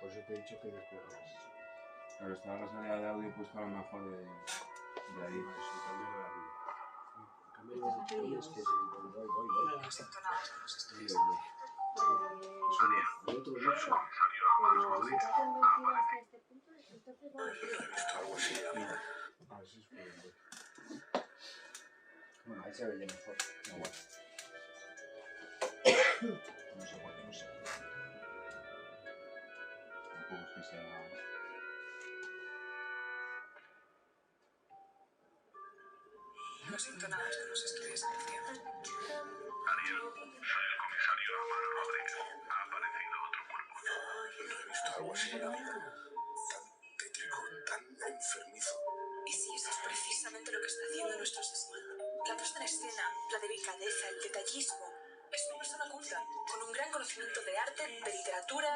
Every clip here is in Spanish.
Por eso te he dicho que desplegabas. Pero estaba la salida de audio puesto a lo mejor de ahí. Pues sí, cambio de arriba. Cambio de arriba. Es que voy. Sintonadas con los estudios. Eso no. El otro mucho. Pero si te has convencido hasta este punto, entonces vamos bien. Algo así. A ver si es por Bueno, ahí se ve mejor. No, bueno. No sé cuál, no sé. Tampoco es que sea... No sintonadas con los estudios de elección. Ariel, soy el comisario Amaro Rodríguez. Ha aparecido otro cuerpo. No he visto algo así en la vida. Tan tétrico, tan enfermizo. Y sí, eso es precisamente lo que está haciendo nuestro asesino. La puesta en escena, la delicadeza, el detallismo. Es una persona culta, con un gran conocimiento de arte, de literatura.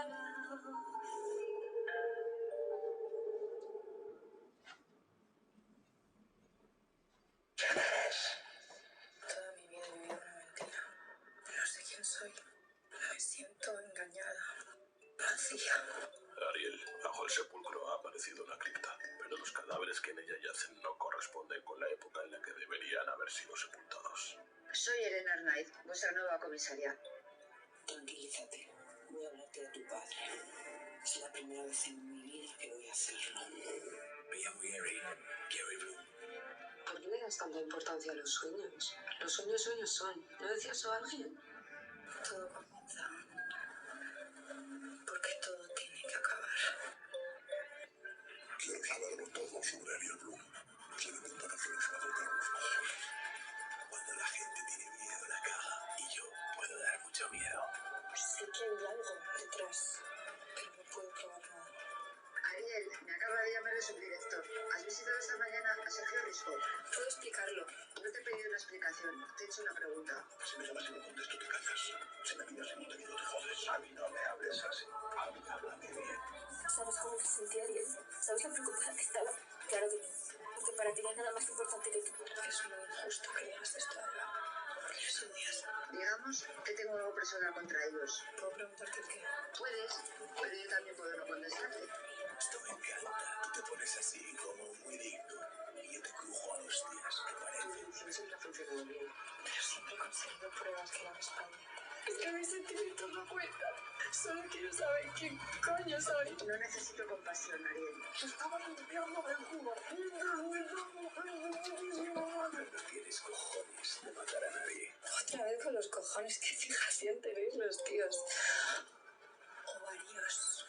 Toda mi vida he vivido una mentira. No sé quién soy. Me siento engañada, vacía. Ariel, bajo el sepulcro ha aparecido una cripta, pero los cadáveres que en ella yacen no corresponden con la época en la que deberían haber sido sepultados. Soy Elena Arnaiz, vuestra nueva comisaria. Tranquilízate. Voy a hablarte de tu padre. Es la primera vez en mi vida que voy a hacerlo. Me llamo Gary Bloom. ¿Por qué le das tanta importancia a los sueños? Los sueños son. ¿No decía eso a alguien? Todo comienza. Porque todo tiene que acabar. Quiero saberlo todo sobre Ariel Bloom. Se le cuenta canciones para tocar los ojos. Cuando la gente tiene miedo la caga y yo puedo dar mucho miedo. Sé que hay algo detrás, pero no puedo probar nada. Ariel, me acaba de llamar el subdirector. ¿Has visitado esta mañana a Sergio Risco? ¿Puedo explicarlo? No te he pedido una explicación, te he hecho una pregunta. Si me llamas y no contesto, te callas. Si me miras y no te digo, te jodes. A mí no me hables así. A mí háblame bien. ¿Sabes cómo se sentía Ariel? ¿Sabes lo preocupada que estaba? Claro que no. Porque para ti no hay nada más importante que tú. Es muy injusto que digas esto ahora. Porque les odias. Digamos que tengo algo personal contra ellos. ¿Puedo preguntarte el qué? Puedes, pero yo también puedo no contestarte. Esto me encanta. Tú te pones así como muy digno. Y yo te crujo a los días, ¿te Tu parece? religión siempre ha funcionado bien. Pero siempre he conseguido pruebas que la respalden. Es que mis sentimientos no cuentan. Solo quiero saber quién coño soy. No necesito compasión, Ariel. Estaba limpiando de Cuba. No tienes cojones de matar a nadie. Otra vez con los cojones, qué fijación tenéis los tíos. Ovarios.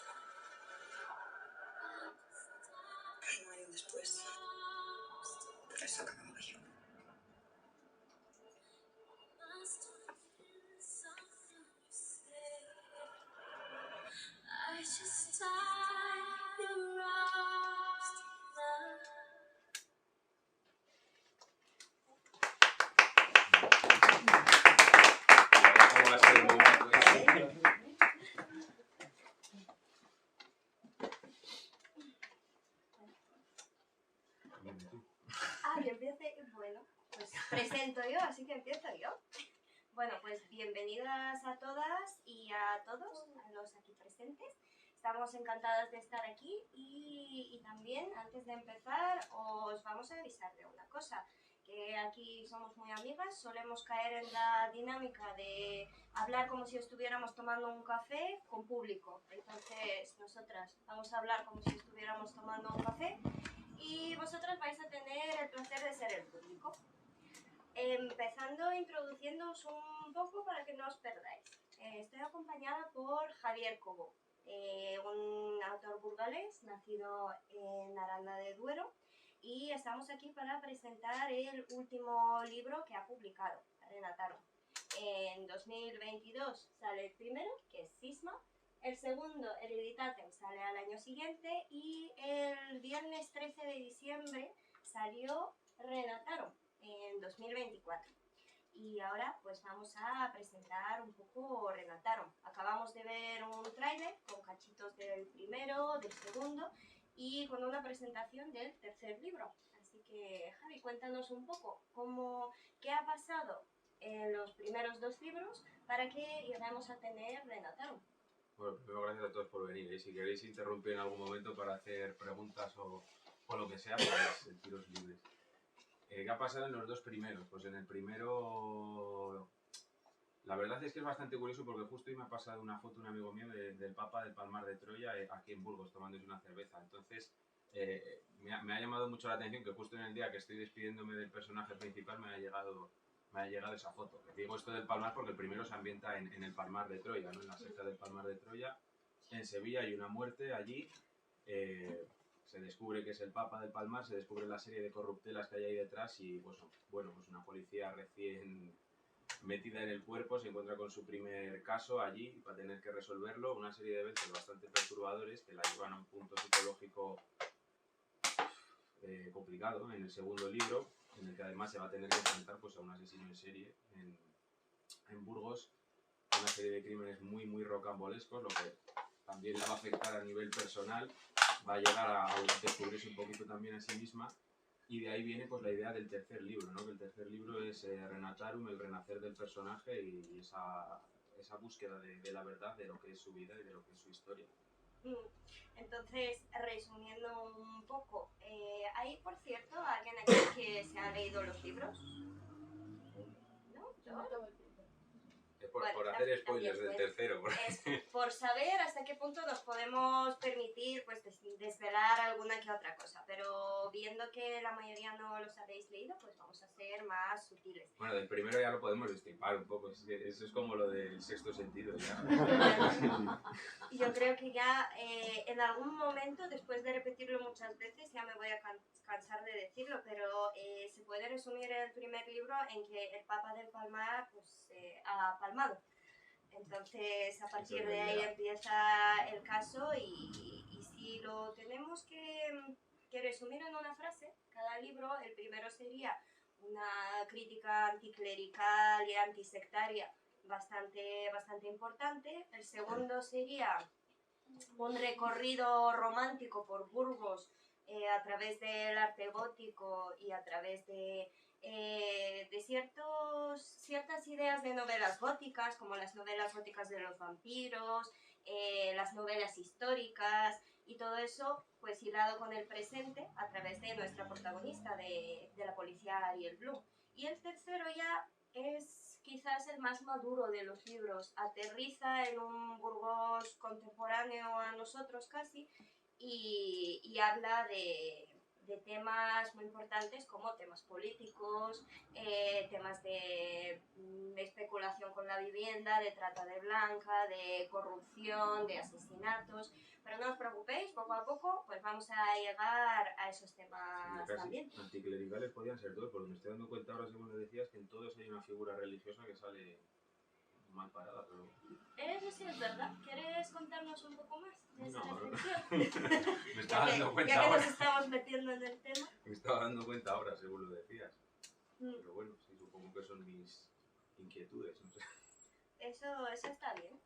No hay un después. Eso acababa yo. ¿Cómo va a ser el momento ese? Yo empiezo. Bueno, pues presento yo, así que empiezo yo. Bueno, pues bienvenidas a todas y a todos, a los aquí presentes. Estamos encantadas de estar aquí y también, antes de empezar, os vamos a avisar de una cosa. Que aquí somos muy amigas, solemos caer en la dinámica de hablar como si estuviéramos tomando un café con público. Entonces, nosotras vamos a hablar como si estuviéramos tomando un café y vosotras vais a tener el placer de ser el público. Empezando introduciéndoos un poco para que no os perdáis. Estoy acompañada por Javier Cobo, un autor burgalés nacido en Aranda de Duero, y estamos aquí para presentar el último libro que ha publicado, Renataron. En 2022 sale el primero, que es Cisma. El segundo, Hereditatem, sale al año siguiente y el viernes 13 de diciembre salió Renataron en 2024. Y ahora pues vamos a presentar un poco Renataron. Acabamos de ver un tráiler con cachitos del primero, del segundo y con una presentación del tercer libro. Así que Javi, cuéntanos un poco qué ha pasado en los primeros dos libros para que lleguemos a tener Renataron. Bueno, primero gracias a todos por venir. Y si queréis interrumpir en algún momento para hacer preguntas o lo que sea, pues sentiros libres. ¿Qué ha pasado en los dos primeros? Pues en el primero... La verdad es que es bastante curioso porque justo hoy me ha pasado una foto un amigo mío del Papa del Palmar de Troya aquí en Burgos tomándose una cerveza. Entonces me ha llamado mucho la atención que justo en el día que estoy despidiéndome del personaje principal me ha llegado esa foto. Digo esto del Palmar porque el primero se ambienta en el Palmar de Troya, ¿no? En la secta del Palmar de Troya. En Sevilla hay una muerte allí. Se descubre que es el Papa del Palmar, se descubre la serie de corruptelas que hay ahí detrás y pues una policía recién metida en el cuerpo se encuentra con su primer caso allí para tener que resolverlo, una serie de eventos bastante perturbadores que la llevan a un punto psicológico complicado, ¿no? En el segundo libro, en el que además se va a tener que enfrentar pues, a un asesino en serie en Burgos, una serie de crímenes muy muy rocambolescos, lo que también la va a afectar a nivel personal, va a llegar a descubrirse un poquito también a sí misma. Y de ahí viene pues la idea del tercer libro, ¿no? Que el tercer libro es Renatarum, el renacer del personaje y esa búsqueda de la verdad de lo que es su vida y de lo que es su historia. Entonces, resumiendo un poco, ¿hay por cierto alguien aquí que se ha leído los libros? ¿No? ¿Yo? Por hacer spoilers del tercero. Es por saber hasta qué punto nos podemos permitir pues, desvelar alguna que otra cosa, pero viendo que la mayoría no los habéis leído, pues vamos a ser más sutiles. Bueno, del primero ya lo podemos destripar un poco, eso es como lo del sexto sentido. Ya. Yo creo que ya en algún momento, después de repetirlo muchas veces, ya me voy a cansar de decirlo, pero se puede resumir el primer libro en que el Papa del Palmar pues, ha palmado. Entonces, a partir de ahí empieza el caso y si lo tenemos que resumir en una frase, cada libro, el primero sería una crítica anticlerical y antisectaria bastante importante. El segundo sería un recorrido romántico por Burgos a través del arte gótico y a través de ciertas ideas de novelas góticas, como las novelas góticas de los vampiros, las novelas históricas y todo eso pues hilado con el presente a través de nuestra protagonista, de la policía Ariel Bloom. Y el tercero ya es quizás el más maduro de los libros, aterriza en un Burgos contemporáneo a nosotros casi y habla de temas muy importantes como temas políticos, temas de especulación con la vivienda, de trata de blanca, de corrupción, de asesinatos. Pero no os preocupéis, poco a poco pues vamos a llegar a esos temas también. Anticlericales podían ser todos, porque me estoy dando cuenta ahora, según lo decías, que en todos hay una figura religiosa que sale mal parada, pero... Eso sí es verdad. ¿Quieres contarnos un poco más de esa reflexión? Me estaba dando cuenta ya que ahora. nos estamos metiendo en el tema. Me estaba dando cuenta ahora, según lo decías. Pero bueno, sí, supongo que son mis inquietudes, no sé. Eso está bien.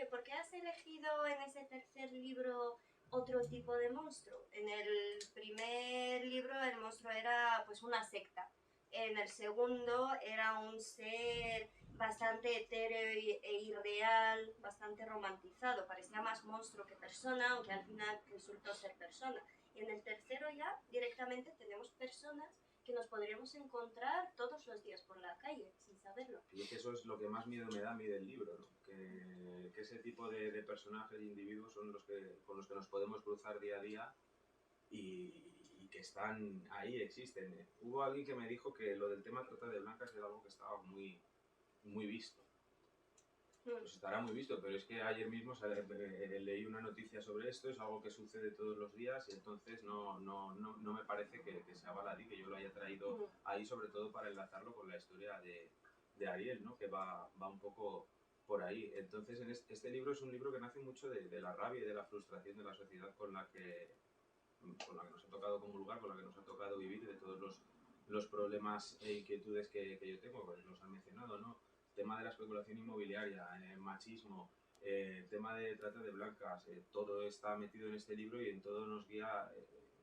¿Por qué has elegido en ese tercer libro otro tipo de monstruo? En el primer libro el monstruo era pues una secta. En el segundo era un ser bastante etéreo e irreal, bastante romantizado. Parecía más monstruo que persona, aunque al final resultó ser persona. Y en el tercero ya directamente tenemos personas que nos podríamos encontrar todos los días por la calle, sin saberlo. Y es que eso es lo que más miedo me da a mí del libro, ¿no? Que ese tipo de personajes e individuos son con los que nos podemos cruzar día a día y que están ahí, existen. Hubo alguien que me dijo que lo del tema trata de blancas era algo que estaba muy, muy visto. Pues estará muy visto, pero es que ayer mismo leí una noticia sobre esto, es algo que sucede todos los días y entonces no me parece que sea baladí, que yo lo haya traído ahí, sobre todo para enlazarlo con la historia de Ariel, ¿no? Que va un poco por ahí. Entonces este libro es un libro que nace mucho de la rabia y de la frustración de la sociedad con la que nos ha tocado comulgar, con la que nos ha tocado vivir, de todos los problemas e inquietudes que yo tengo, pues los han mencionado, ¿no? Tema de la especulación inmobiliaria, machismo, tema de trata de blancas, todo está metido en este libro y en todo nos guía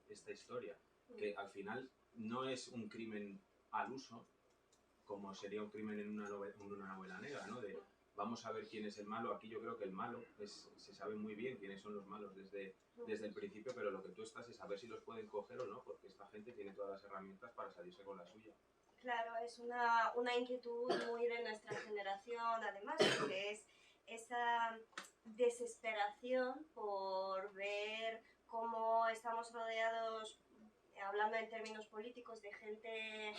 esta historia, que al final no es un crimen al uso, como sería un crimen en una novela negra, ¿no? vamos a ver quién es el malo. Aquí yo creo que el malo se sabe muy bien quiénes son los malos desde el principio, pero lo que tú estás es a ver si los pueden coger o no, porque esta gente tiene todas las herramientas para salirse con la suya. Claro, es una inquietud muy de nuestra generación, además, porque es esa desesperación por ver cómo estamos rodeados, hablando en términos políticos, de gente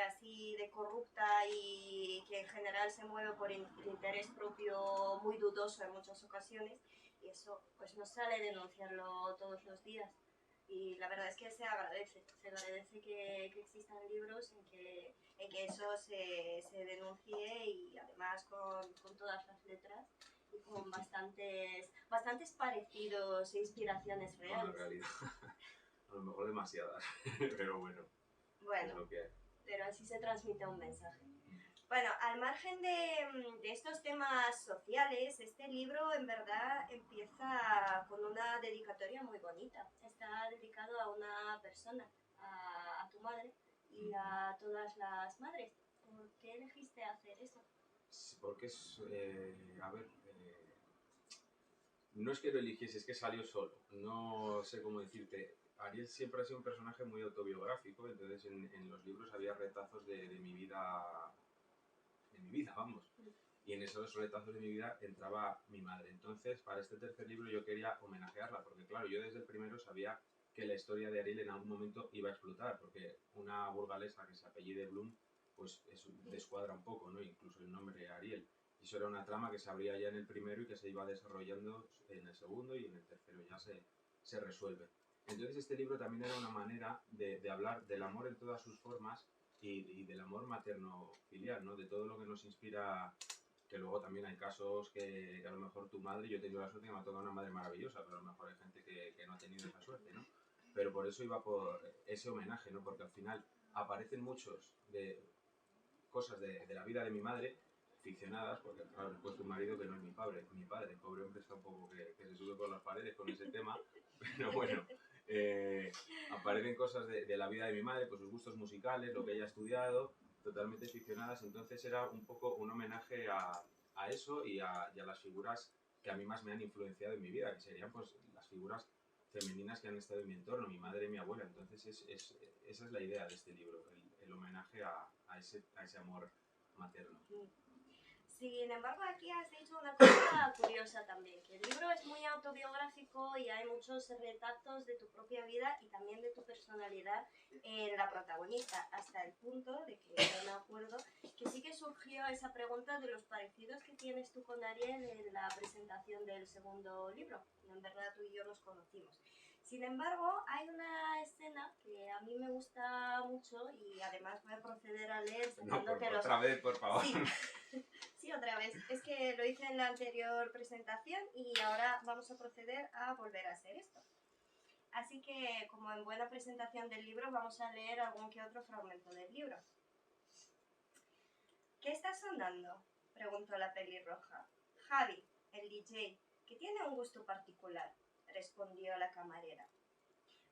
así de corrupta y que en general se mueve por interés propio muy dudoso en muchas ocasiones, y eso pues nos sale denunciarlo todos los días. Y la verdad es que se agradece que existan libros en que eso se denuncie, y además con todas las letras y con bastantes parecidos e inspiraciones Bueno, en reales. realidad, a lo mejor demasiadas, pero bueno, es Bueno, lo que hay. pero así se transmite un mensaje. Bueno, al margen de estos temas sociales, este libro en verdad empieza con una dedicatoria muy bonita. Está dedicado a una persona, a tu madre y a todas las madres. ¿Por qué elegiste hacer eso? Porque es, a ver, no es que lo eligiese, es que salió solo. No sé cómo decirte. Ariel siempre ha sido un personaje muy autobiográfico, entonces en los libros había retazos de mi vida, vamos. Y en esos retazos de mi vida entraba mi madre. Entonces, para este tercer libro yo quería homenajearla, porque claro, yo desde el primero sabía que la historia de Ariel en algún momento iba a explotar, porque una burgalesa que se apellide Bloom, pues descuadra un poco, ¿no? Incluso el nombre Ariel. Y eso era una trama que se abría ya en el primero y que se iba desarrollando en el segundo, y en el tercero ya se resuelve. Entonces este libro también era una manera de hablar del amor en todas sus formas y del amor materno-filial, ¿no? De todo lo que nos inspira, que luego también hay casos que a lo mejor tu madre, yo he tenido la suerte que me ha tocado una madre maravillosa, pero a lo mejor hay gente que no ha tenido esa suerte, ¿no? Pero por eso iba por ese homenaje, ¿no? Porque al final aparecen muchos de cosas de la vida de mi madre, ficcionadas, porque claro, he puesto un marido que no es mi padre, el pobre hombre está un poco que se sube por las paredes con ese tema, pero bueno, aparecen cosas de la vida de mi madre, pues sus gustos musicales, lo que ella ha estudiado, totalmente ficcionadas. Entonces era un poco un homenaje a eso y a las figuras que a mí más me han influenciado en mi vida, que serían pues las figuras femeninas que han estado en mi entorno, mi madre y mi abuela. Entonces esa es la idea de este libro, el homenaje a ese amor materno. Sin embargo, aquí has dicho una cosa curiosa también, que el libro es muy autobiográfico y hay muchos retazos de tu propia vida y también de tu personalidad en la protagonista, hasta el punto de que yo me acuerdo que sí que surgió esa pregunta de los parecidos que tienes tú con Ariel en la presentación del segundo libro. En verdad tú y yo nos conocimos. Sin embargo, hay una escena que a mí me gusta mucho y además voy a proceder a leer. No, otra vez, por favor. Sí. Sí, otra vez. Es que lo hice en la anterior presentación y ahora vamos a proceder a volver a hacer esto. Así que, como en buena presentación del libro, vamos a leer algún que otro fragmento del libro. ¿Qué está sonando?, preguntó la pelirroja. Javi, el DJ, que tiene un gusto particular, respondió la camarera.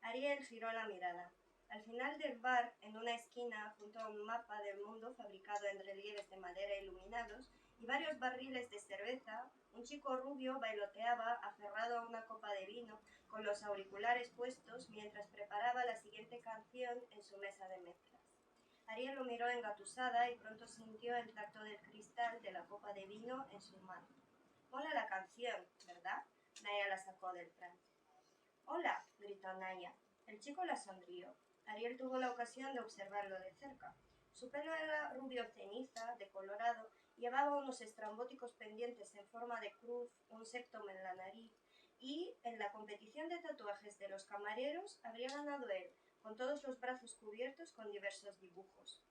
Ariel giró la mirada. Al final del bar, en una esquina, junto a un mapa del mundo fabricado en relieves de madera iluminados y varios barriles de cerveza, un chico rubio bailoteaba aferrado a una copa de vino con los auriculares puestos mientras preparaba la siguiente canción en su mesa de mezclas. Ariel lo miró engatusada y pronto sintió el tacto del cristal de la copa de vino en su mano. Mola la canción, ¿verdad? Naya la sacó del trance. ¡Hola!, gritó Naya. El chico la sonrió. Ariel tuvo la ocasión de observarlo de cerca. Su pelo era rubio ceniza, decolorado, llevaba unos estrambóticos pendientes en forma de cruz, un septum en la nariz, y en la competición de tatuajes de los camareros habría ganado él, con todos los brazos cubiertos con diversos dibujos.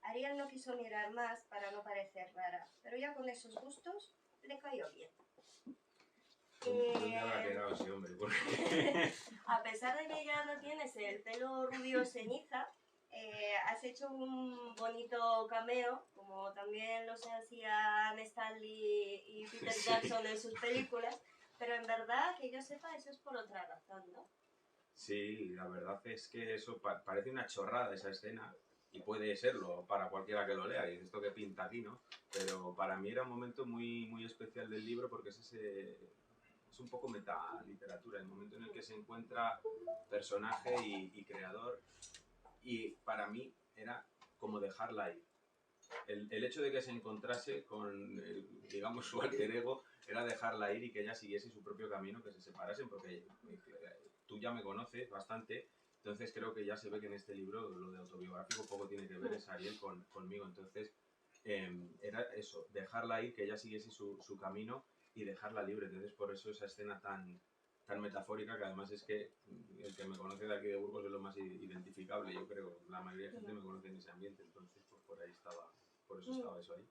Ariel no quiso mirar más para no parecer rara, pero ya con esos gustos le cayó bien. ¿Dónde habrá quedado ese hombre? Porque A pesar de que ya no tienes el pelo rubio ceniza, has hecho un bonito cameo, como también los hacían Stanley y Peter Jackson en sus películas, pero en verdad, que yo sepa, eso es por otra razón, ¿no? sí, la verdad es que eso parece una chorrada esa escena, y puede serlo para cualquiera que lo lea, y esto que pinta aquí, ¿no? Pero para mí era un momento muy, muy especial del libro porque es un poco metaliteratura, el momento en el que se encuentra personaje y creador, y para mí era como dejarla ir. El hecho de que se encontrase con, digamos, su alter ego era dejarla ir y que ella siguiese su propio camino, que se separasen, porque tú ya me conoces bastante, entonces creo que ya se ve que en este libro lo de autobiográfico poco tiene que ver, es Ariel conmigo, entonces era eso, dejarla ir, que ella siguiese su camino y dejarla libre, entonces por eso esa escena tan metafórica, que además es que el que me conoce de aquí de Burgos es lo más identificable, yo creo, la mayoría de gente me conoce en ese ambiente, entonces pues por ahí estaba, por eso estaba eso ahí.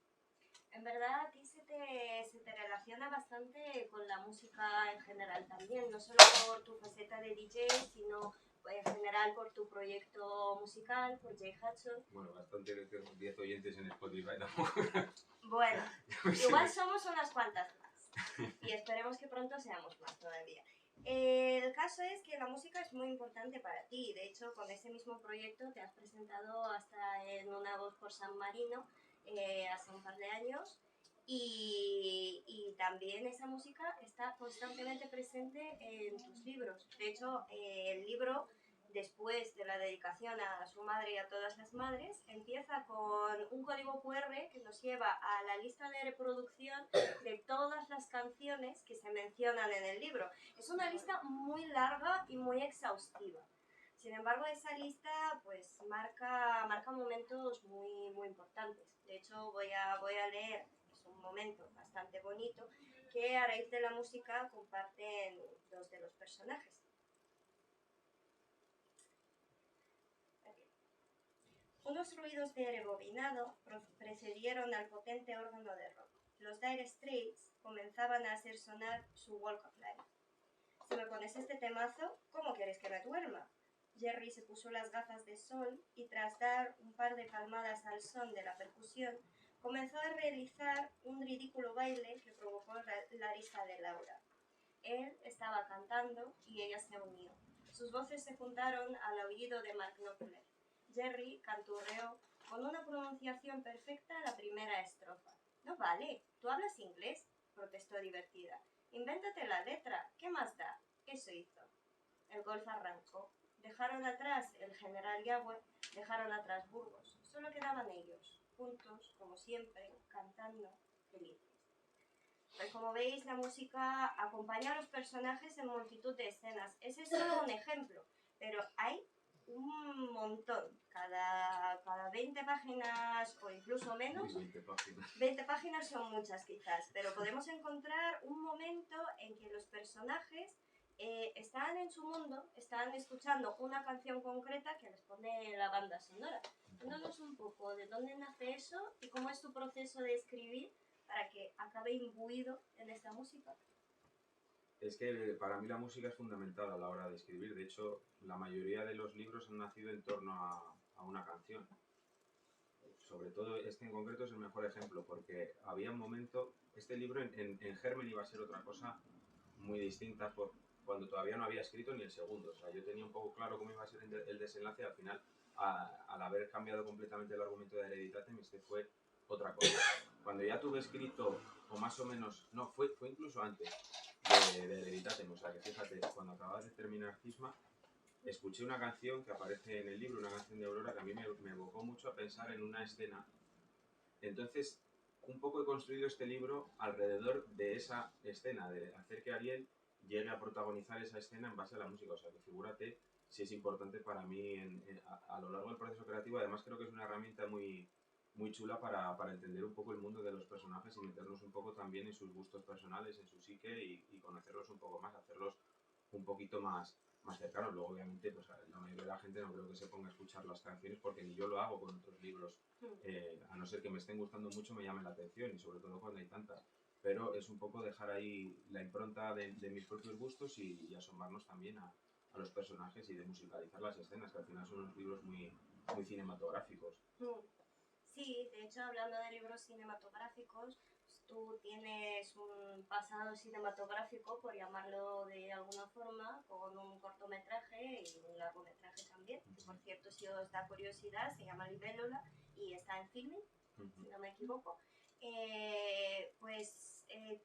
En verdad a ti se te relaciona bastante con la música en general también, no solo por tu faceta de DJ, sino en general por tu proyecto musical, por Jay Hudson. Bueno, bastante, tengo 10 oyentes en Spotify tampoco. Bueno, igual somos unas cuantas más y esperemos que pronto seamos más todavía. El caso es que la música es muy importante para ti, de hecho con ese mismo proyecto te has presentado hasta en Una Voz por San Marino hace un par de años y también esa música está constantemente presente en tus libros. De hecho, el libro, después de la dedicación a su madre y a todas las madres, empieza con un código QR que nos lleva a la lista de reproducción de todas las canciones que se mencionan en el libro. Es una lista muy larga y muy exhaustiva. Sin embargo, esa lista pues marca momentos muy, muy importantes. De hecho, voy a leer, es un momento bastante bonito, que a raíz de la música comparten dos de los personajes. Unos ruidos de rebobinado precedieron al potente órgano de rock. Los Dire Straits comenzaban a hacer sonar su Walk of Life. Si me pones este temazo, ¿cómo quieres que me duerma? Jerry se puso las gafas de sol y tras dar un par de palmadas al son de la percusión, comenzó a realizar un ridículo baile que provocó la risa de Laura. Él estaba cantando y ella se unió. Sus voces se juntaron al aullido de Mark Knopfler. Jerry canturreó con una pronunciación perfecta la primera estrofa. «No vale, ¿tú hablas inglés?», protestó divertida. «Invéntate la letra, ¿qué más da?». Eso hizo. El golf arrancó. Dejaron atrás el General Yagüe, dejaron atrás Burgos. Solo quedaban ellos, juntos, como siempre, cantando, felices. Pues como veis, la música acompaña a los personajes en multitud de escenas. Ese es solo un ejemplo, pero hay un montón. Cada 20 páginas o incluso menos. 20 páginas. 20 páginas son muchas quizás, pero podemos encontrar un momento en que los personajes están en su mundo, están escuchando una canción concreta que les pone la banda sonora. Cuéntanos un poco de dónde nace eso y cómo es tu proceso de escribir para que acabe imbuido en esta música. Es que para mí la música es fundamental a la hora de escribir. De hecho, la mayoría de los libros han nacido en torno a una canción. Sobre todo este en concreto es el mejor ejemplo, porque había un momento, este libro en germen iba a ser otra cosa muy distinta cuando todavía no había escrito ni el segundo. O sea, yo tenía un poco claro cómo iba a ser el desenlace y al final, al haber cambiado completamente el argumento de Hereditatem, este fue otra cosa. Cuando ya tuve escrito, o más o menos, no, fue incluso antes de Hereditatem, o sea que fíjate, cuando acababa de terminar Cisma, escuché una canción que aparece en el libro, una canción de Aurora, que a mí me evocó mucho a pensar en una escena. Entonces, un poco he construido este libro alrededor de esa escena, de hacer que Ariel llegue a protagonizar esa escena en base a la música. O sea, que figúrate si es importante para mí a lo largo del proceso creativo. Además, creo que es una herramienta muy, muy chula para entender un poco el mundo de los personajes y meternos un poco también en sus gustos personales, en su psique y conocerlos un poco más, hacerlos un poquito más cercanos. Luego, obviamente, pues la mayoría de la gente no creo que se ponga a escuchar las canciones porque ni yo lo hago con otros libros. A no ser que me estén gustando mucho, me llamen la atención y sobre todo cuando hay tantas. Pero es un poco dejar ahí la impronta de mis propios gustos y asomarnos también a los personajes y de musicalizar las escenas, que al final son unos libros muy, muy cinematográficos. Sí, de hecho, hablando de libros cinematográficos, tú tienes un pasado cinematográfico, por llamarlo de alguna forma, con un cortometraje y un largometraje también, que por cierto, si os da curiosidad, se llama Libélula y está en Filmin, si no me equivoco.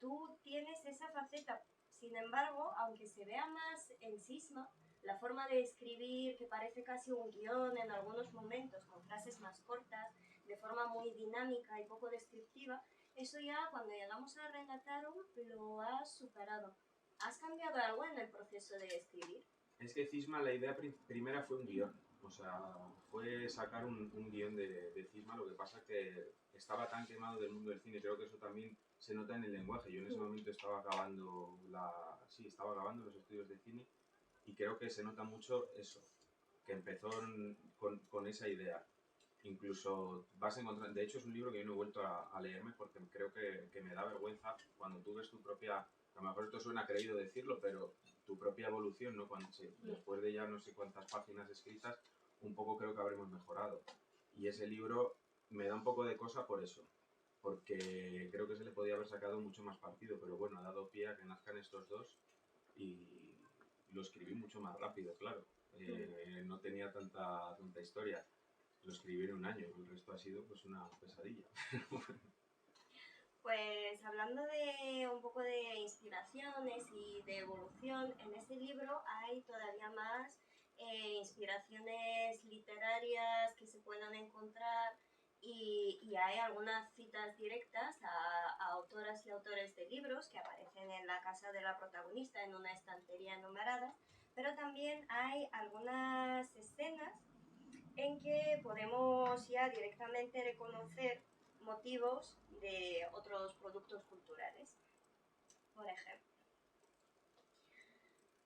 Tú tienes esa faceta. Sin embargo, aunque se vea más en Sisma, la forma de escribir, que parece casi un guión en algunos momentos, con frases más cortas, de forma muy dinámica y poco descriptiva, eso ya cuando llegamos a Renatarum lo has superado. ¿Has cambiado algo en el proceso de escribir? Es que Cisma, la idea primera fue un guión. O sea, fue sacar un guión de Cisma. Lo que pasa que estaba tan quemado del mundo del cine, creo que eso también se nota en el lenguaje. Yo en ese momento estaba acabando los estudios de cine y creo que se nota mucho eso, que empezó con esa idea. Incluso vas a encontrar, de hecho es un libro que yo no he vuelto a leerme porque creo que me da vergüenza cuando tú ves tu propia, a lo mejor esto suena creído decirlo, pero tu propia evolución, ¿no? Después de ya no sé cuántas páginas escritas, un poco creo que habremos mejorado. Y ese libro me da un poco de cosa por eso, porque creo que se le podía haber sacado mucho más partido, pero bueno, ha dado pie a que nazcan estos dos y lo escribí mucho más rápido, claro. No tenía tanta historia. Lo escribí en un año, el resto ha sido pues una pesadilla. Pues hablando de un poco de inspiraciones y de evolución, en este libro hay todavía más inspiraciones literarias que se puedan encontrar y hay algunas citas directas a autoras y autores de libros que aparecen en la casa de la protagonista en una estantería numerada, pero también hay algunas escenas en que podemos ya directamente reconocer motivos de otros productos culturales. Por ejemplo,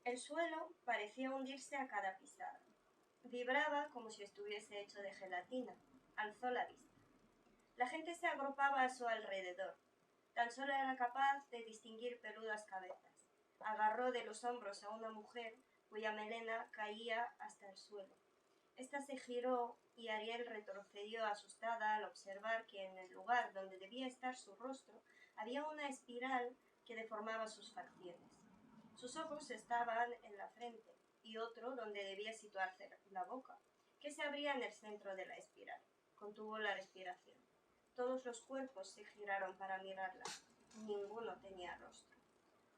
el suelo parecía hundirse a cada pisada. Vibraba como si estuviese hecho de gelatina. Alzó la vista. La gente se agrupaba a su alrededor. Tan solo era capaz de distinguir peludas cabezas. Agarró de los hombros a una mujer cuya melena caía hasta el suelo. Esta se giró y Ariel retrocedió asustada al observar que en el lugar donde debía estar su rostro había una espiral que deformaba sus facciones. Sus ojos estaban en la frente y otro donde debía situarse la boca, que se abría en el centro de la espiral. Contuvo la respiración. Todos los cuerpos se giraron para mirarla. Ninguno tenía rostro.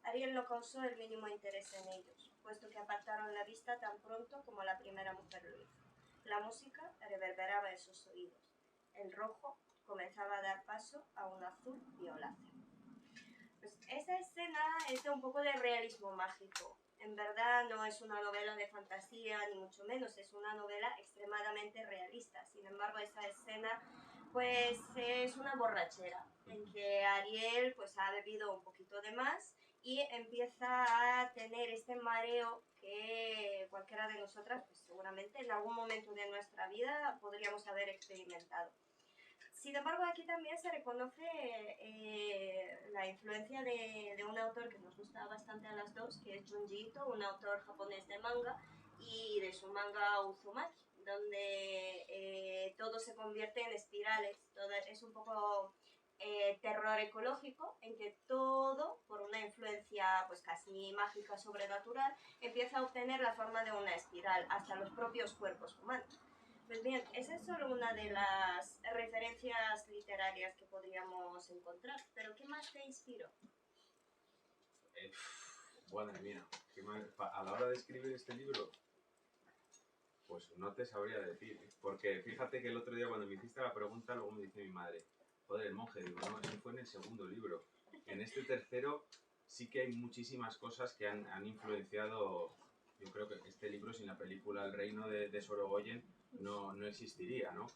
Ariel no causó el mínimo interés en ellos, puesto que apartaron la vista tan pronto como la primera mujer lo hizo. La música reverberaba en sus oídos. El rojo comenzaba a dar paso a un azul violáceo. Pues esa escena es de un poco de realismo mágico. En verdad no es una novela de fantasía, ni mucho menos, es una novela extremadamente realista. Sin embargo, esa escena pues es una borrachera, en que Ariel pues ha bebido un poquito de más y empieza a tener este mareo que cualquiera de nosotras pues seguramente en algún momento de nuestra vida podríamos haber experimentado. Sin embargo, aquí también se reconoce la influencia de un autor que nos gusta bastante a las dos, que es Junji Ito, un autor japonés de manga, y de su manga Uzumaki, donde todo se convierte en espirales. Todo es un poco terror ecológico, en que todo, por una influencia pues casi mágica, sobrenatural, empieza a obtener la forma de una espiral, hasta los propios cuerpos humanos. Pues bien, esa es solo una de las referencias literarias que podríamos encontrar, pero ¿qué más te inspiró? Madre mía, a la hora de escribir este libro, pues no te sabría decir, porque fíjate que el otro día cuando me hiciste la pregunta, luego me dice mi madre, joder, el monje, digo, no, eso fue en el segundo libro. En este tercero sí que hay muchísimas cosas que han influenciado. Yo creo que este libro sin la película El reino de Sorogoyen no existiría, ¿no?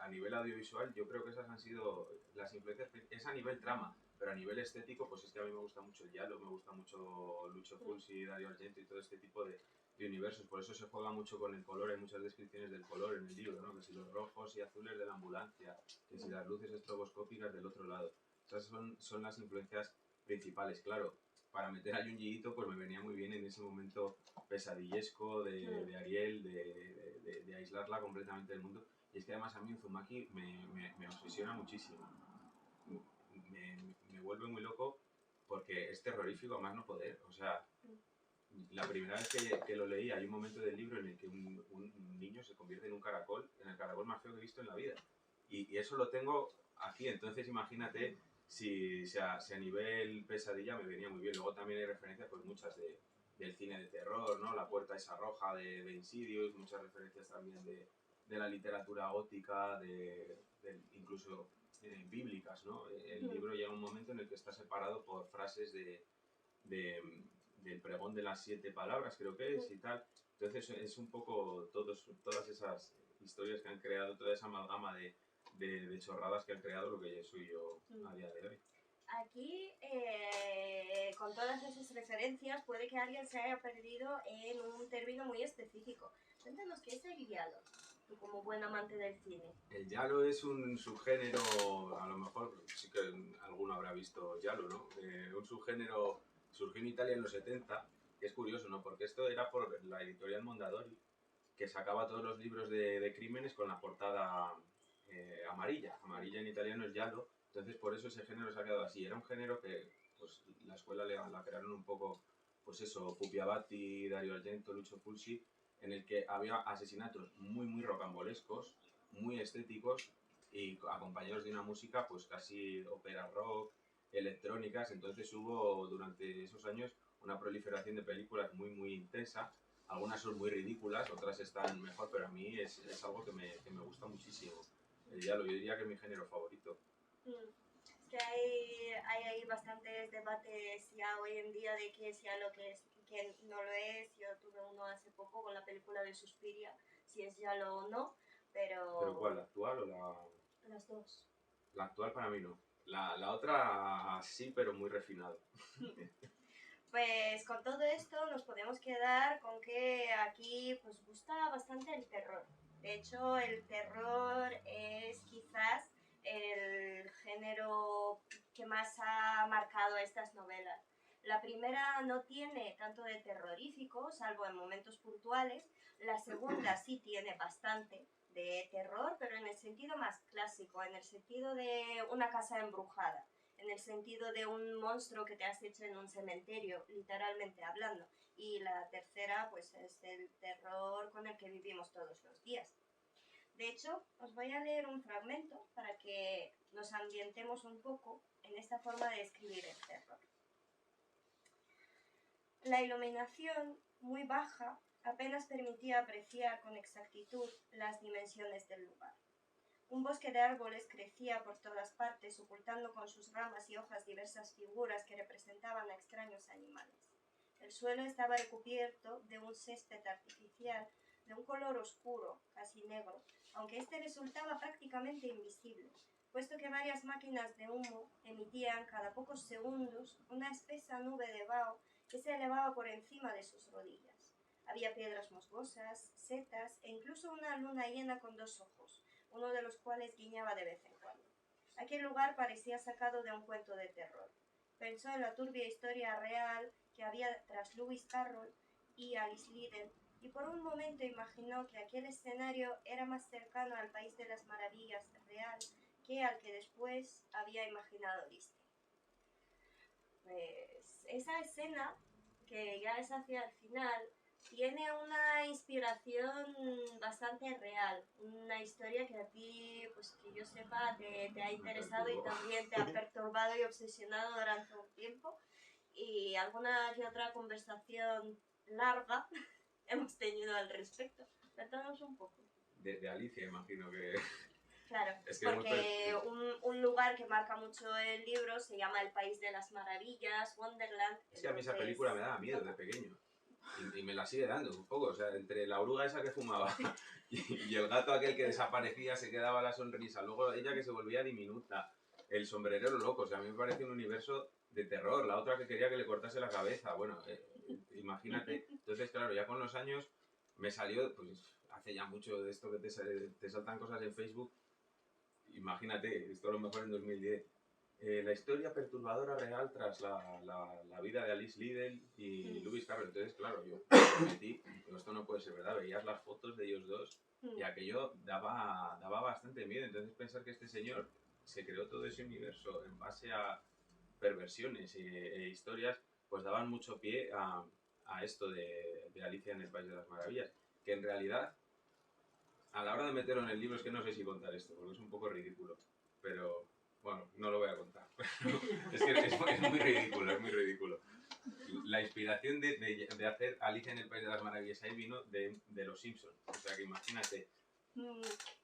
A nivel audiovisual yo creo que esas han sido las influencias, es a nivel trama, pero a nivel estético pues es que a mí me gusta mucho el giallo, me gusta mucho Lucio Fulci, Dario Argento y todo este tipo de universos, por eso se juega mucho con el color, hay muchas descripciones del color en el libro, ¿no? Que si los rojos y azules de la ambulancia, que si las luces estroboscópicas del otro lado, esas son las influencias principales, claro. Para meter a Junji Ito pues me venía muy bien en ese momento pesadillesco de Ariel, de aislarla completamente del mundo. Y es que además a mí Uzumaki me obsesiona muchísimo. me vuelve muy loco porque es terrorífico a más no poder. O sea, la primera vez que lo leí, hay un momento del libro en el que un niño se convierte en un caracol, en el caracol más feo que he visto en la vida. Y eso lo tengo aquí, entonces imagínate si a nivel pesadilla me venía muy bien. Luego también hay referencias pues muchas del cine de terror, ¿no? La puerta esa roja de Insidious, muchas referencias también de la literatura gótica, incluso bíblicas, ¿no? El libro llega a un momento en el que está separado por frases del pregón de las 7 palabras, creo que es, y tal. Entonces es un poco todas esas historias que han creado, toda esa amalgama de chorradas que han creado lo que soy yo a día de hoy. Aquí, con todas esas referencias, puede que alguien se haya perdido en un término muy específico. Cuéntanos, ¿qué es el giallo? Tú como buen amante del cine. El giallo es un subgénero, a lo mejor sí que alguno habrá visto giallo, ¿no? Un subgénero surgió en Italia en los 70, que es curioso, ¿no? Porque esto era por la editorial Mondadori, que sacaba todos los libros de crímenes con la portada amarilla. Amarilla en italiano es giallo, entonces por eso ese género se ha quedado así. Era un género que pues, la escuela la crearon un poco, pues eso, Pupi Avati, Dario Argento, Lucio Fulci, en el que había asesinatos muy rocambolescos, muy estéticos y acompañados de una música pues casi ópera rock, electrónicas. Entonces hubo durante esos años una proliferación de películas muy intensa. Algunas son muy ridículas, otras están mejor, pero a mí es algo que me gusta muchísimo. El giallo, yo diría que es mi género favorito. Es que hay bastantes debates ya hoy en día de qué es giallo, qué no lo es. Yo tuve uno hace poco con la película de Suspiria, si es giallo o no, pero... ¿Pero cuál, la actual o la...? Las dos. La actual para mí no. La otra sí, pero muy refinado. Pues con todo esto nos podemos quedar con que aquí pues gusta bastante el terror. De hecho, el terror es quizás el género que más ha marcado estas novelas. La primera no tiene tanto de terrorífico, salvo en momentos puntuales. La segunda sí tiene bastante de terror, pero en el sentido más clásico, en el sentido de una casa embrujada, en el sentido de un monstruo que te has hecho en un cementerio, literalmente hablando. Y la tercera, pues es el terror con el que vivimos todos los días. De hecho, os voy a leer un fragmento para que nos ambientemos un poco en esta forma de escribir el terror. La iluminación, muy baja, apenas permitía apreciar con exactitud las dimensiones del lugar. Un bosque de árboles crecía por todas partes, ocultando con sus ramas y hojas diversas figuras que representaban a extraños animales. El suelo estaba recubierto de un césped artificial de un color oscuro, casi negro, aunque este resultaba prácticamente invisible, puesto que varias máquinas de humo emitían cada pocos segundos una espesa nube de vaho que se elevaba por encima de sus rodillas. Había piedras musgosas, setas e incluso una luna llena con 2 ojos, uno de los cuales guiñaba de vez en cuando. Aquel lugar parecía sacado de un cuento de terror. Pensó en la turbia historia real que había tras Lewis Carroll y Alice Liddell, y por un momento imaginó que aquel escenario era más cercano al País de las Maravillas real que al que después había imaginado Disney. Pues esa escena, que ya es hacia el final, tiene una inspiración bastante real, una historia que a ti, pues que yo sepa, te ha interesado y también te ha perturbado y obsesionado durante un tiempo, y alguna que otra conversación larga hemos tenido al respecto. Cuéntanos un poco. De Alicia, imagino que... Claro, es que porque un lugar que marca mucho el libro se llama El País de las Maravillas, Wonderland. Es que a mí esa película me daba miedo de pequeño. Y me la sigue dando un poco. O sea, entre la oruga esa que fumaba y el gato aquel que desaparecía, se quedaba la sonrisa. Luego ella que se volvía diminuta. El sombrerero loco. O sea, a mí me parece un universo de terror. La otra que quería que le cortase la cabeza. Bueno, imagínate. Entonces, claro, ya con los años me salió, pues hace ya mucho de esto que te saltan cosas en Facebook. Imagínate, esto a lo mejor en 2010. La historia perturbadora real tras la vida de Alice Liddell y Lewis Carroll. Entonces, claro, yo me metí, digo, esto no puede ser verdad. Veías las fotos de ellos dos y aquello daba bastante miedo. Entonces, pensar que este señor se creó todo ese universo en base a perversiones e historias, pues daban mucho pie a esto de Alicia en el País de las Maravillas, que en realidad, a la hora de meterlo en el libro, es que no sé si contar esto, porque es un poco ridículo, pero bueno, no lo voy a contar. Es que es muy ridículo, es muy ridículo. La inspiración de hacer Alicia en el País de las Maravillas ahí vino de los Simpsons, o sea que imagínate.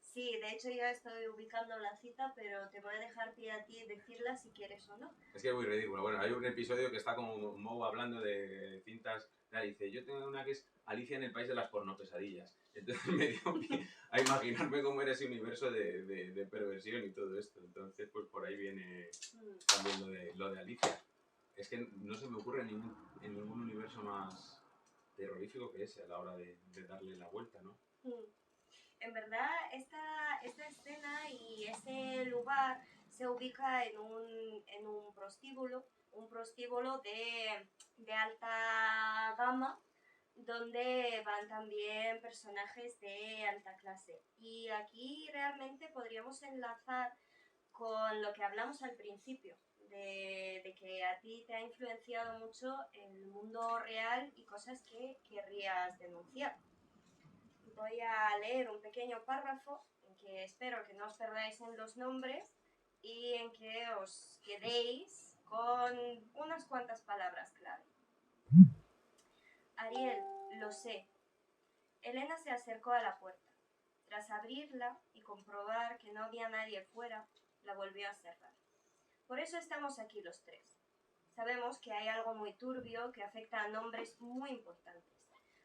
Sí, de hecho ya estoy ubicando la cita, pero te voy a dejar pie a ti decirla si quieres o no. Es que es muy ridículo. Bueno, hay un episodio que está como Moe hablando de cintas. Dice, yo tengo una que es Alicia en el País de las Pornopesadillas. Entonces me dio pie a imaginarme cómo era ese universo de perversión y todo esto. Entonces, pues por ahí viene también lo de Alicia. Es que no se me ocurre en ningún universo más terrorífico que ese a la hora de darle la vuelta, ¿no? En verdad, esta escena y ese lugar se ubica en un prostíbulo de alta gama, donde van también personajes de alta clase. Y aquí realmente podríamos enlazar con lo que hablamos al principio, de que a ti te ha influenciado mucho el mundo real y cosas que querrías denunciar. Voy a leer un pequeño párrafo en que espero que no os perdáis en los nombres y en que os quedéis con unas cuantas palabras clave. Ariel, lo sé. Elena se acercó a la puerta. Tras abrirla y comprobar que no había nadie fuera, la volvió a cerrar. Por eso estamos aquí los tres. Sabemos que hay algo muy turbio que afecta a nombres muy importantes.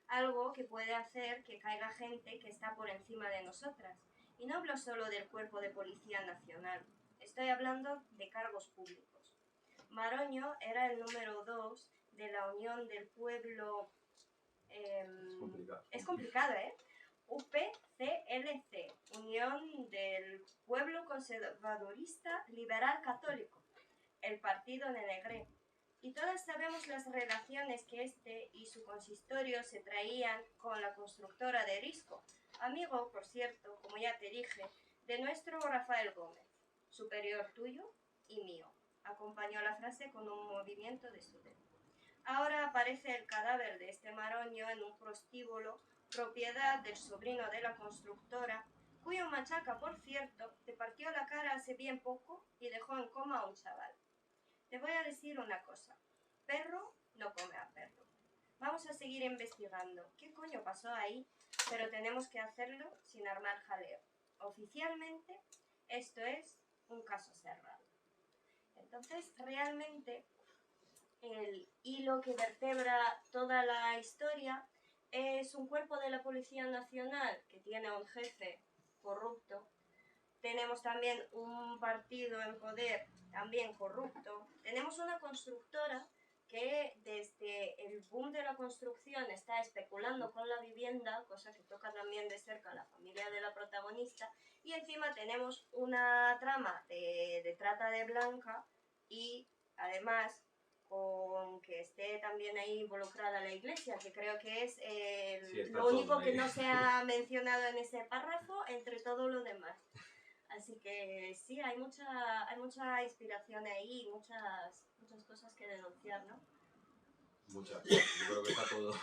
Algo que puede hacer que caiga gente que está por encima de nosotras. Y no hablo solo del Cuerpo de Policía Nacional. Estoy hablando de cargos públicos. Maroño era el número 2 de la Unión del Pueblo... Es complicado, ¿eh? UPCLC, Unión del Pueblo Conservadorista Liberal Católico, el partido de Negre. Y todas sabemos las relaciones que este y su consistorio se traían con la constructora de Risco, amigo, por cierto, como ya te dije, de nuestro Rafael Gómez, superior tuyo y mío. Acompañó la frase con un movimiento de su dedo. Ahora aparece el cadáver de este Maroño en un prostíbulo, propiedad del sobrino de la constructora, cuyo machaca, por cierto, te partió la cara hace bien poco y dejó en coma a un chaval. Te voy a decir una cosa. Perro no come a perro. Vamos a seguir investigando qué coño pasó ahí, pero tenemos que hacerlo sin armar jaleo. Oficialmente, esto es un caso cerrado. Entonces, realmente, el hilo que vertebra toda la historia es un cuerpo de la Policía Nacional que tiene un jefe corrupto. Tenemos también un partido en poder también corrupto. Tenemos una constructora que desde el boom de la construcción está especulando con la vivienda, cosa que toca también de cerca a la familia de la protagonista. Y encima tenemos una trama de trata de blanca y además con que esté también ahí involucrada la iglesia, que creo que es lo único que no se ha mencionado en ese párrafo entre todo lo demás. Así que sí, hay mucha inspiración ahí, muchas cosas que denunciar, ¿no? Muchas. Yo creo que está todo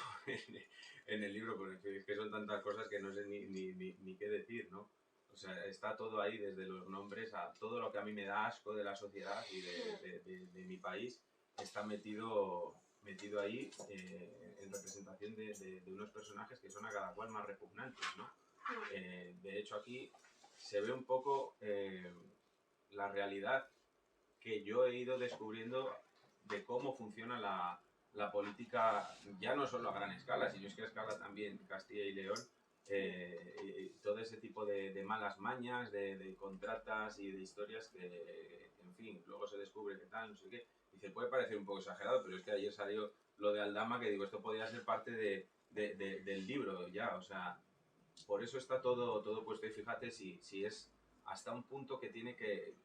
en el libro, porque es que son tantas cosas que no sé ni qué decir, ¿no? O sea, está todo ahí, desde los nombres a todo lo que a mí me da asco de la sociedad y de mi país, está metido ahí en representación de unos personajes que son a cada cual más repugnantes, ¿no? De hecho, aquí se ve un poco la realidad que yo he ido descubriendo de cómo funciona la política, ya no solo a gran escala, sino es que a escala también Castilla y León, todo ese tipo de malas mañas, de contratas y de historias que, en fin, luego se descubre que tal, no sé qué. Dice, puede parecer un poco exagerado, pero es que ayer salió lo de Aldama, que digo, esto podría ser parte del libro ya, o sea, por eso está todo puesto. Y fíjate si es hasta un punto que tiene que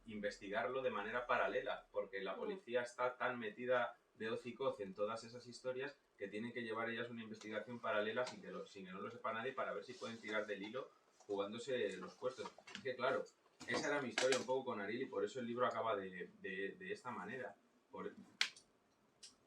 investigarlo de manera paralela, porque la policía está tan metida de hocicoz en todas esas historias que tienen que llevar ellas una investigación paralela sin que no lo sepa nadie, para ver si pueden tirar del hilo jugándose los puestos. Es que claro, esa era mi historia un poco con Ariel y por eso el libro acaba de esta manera.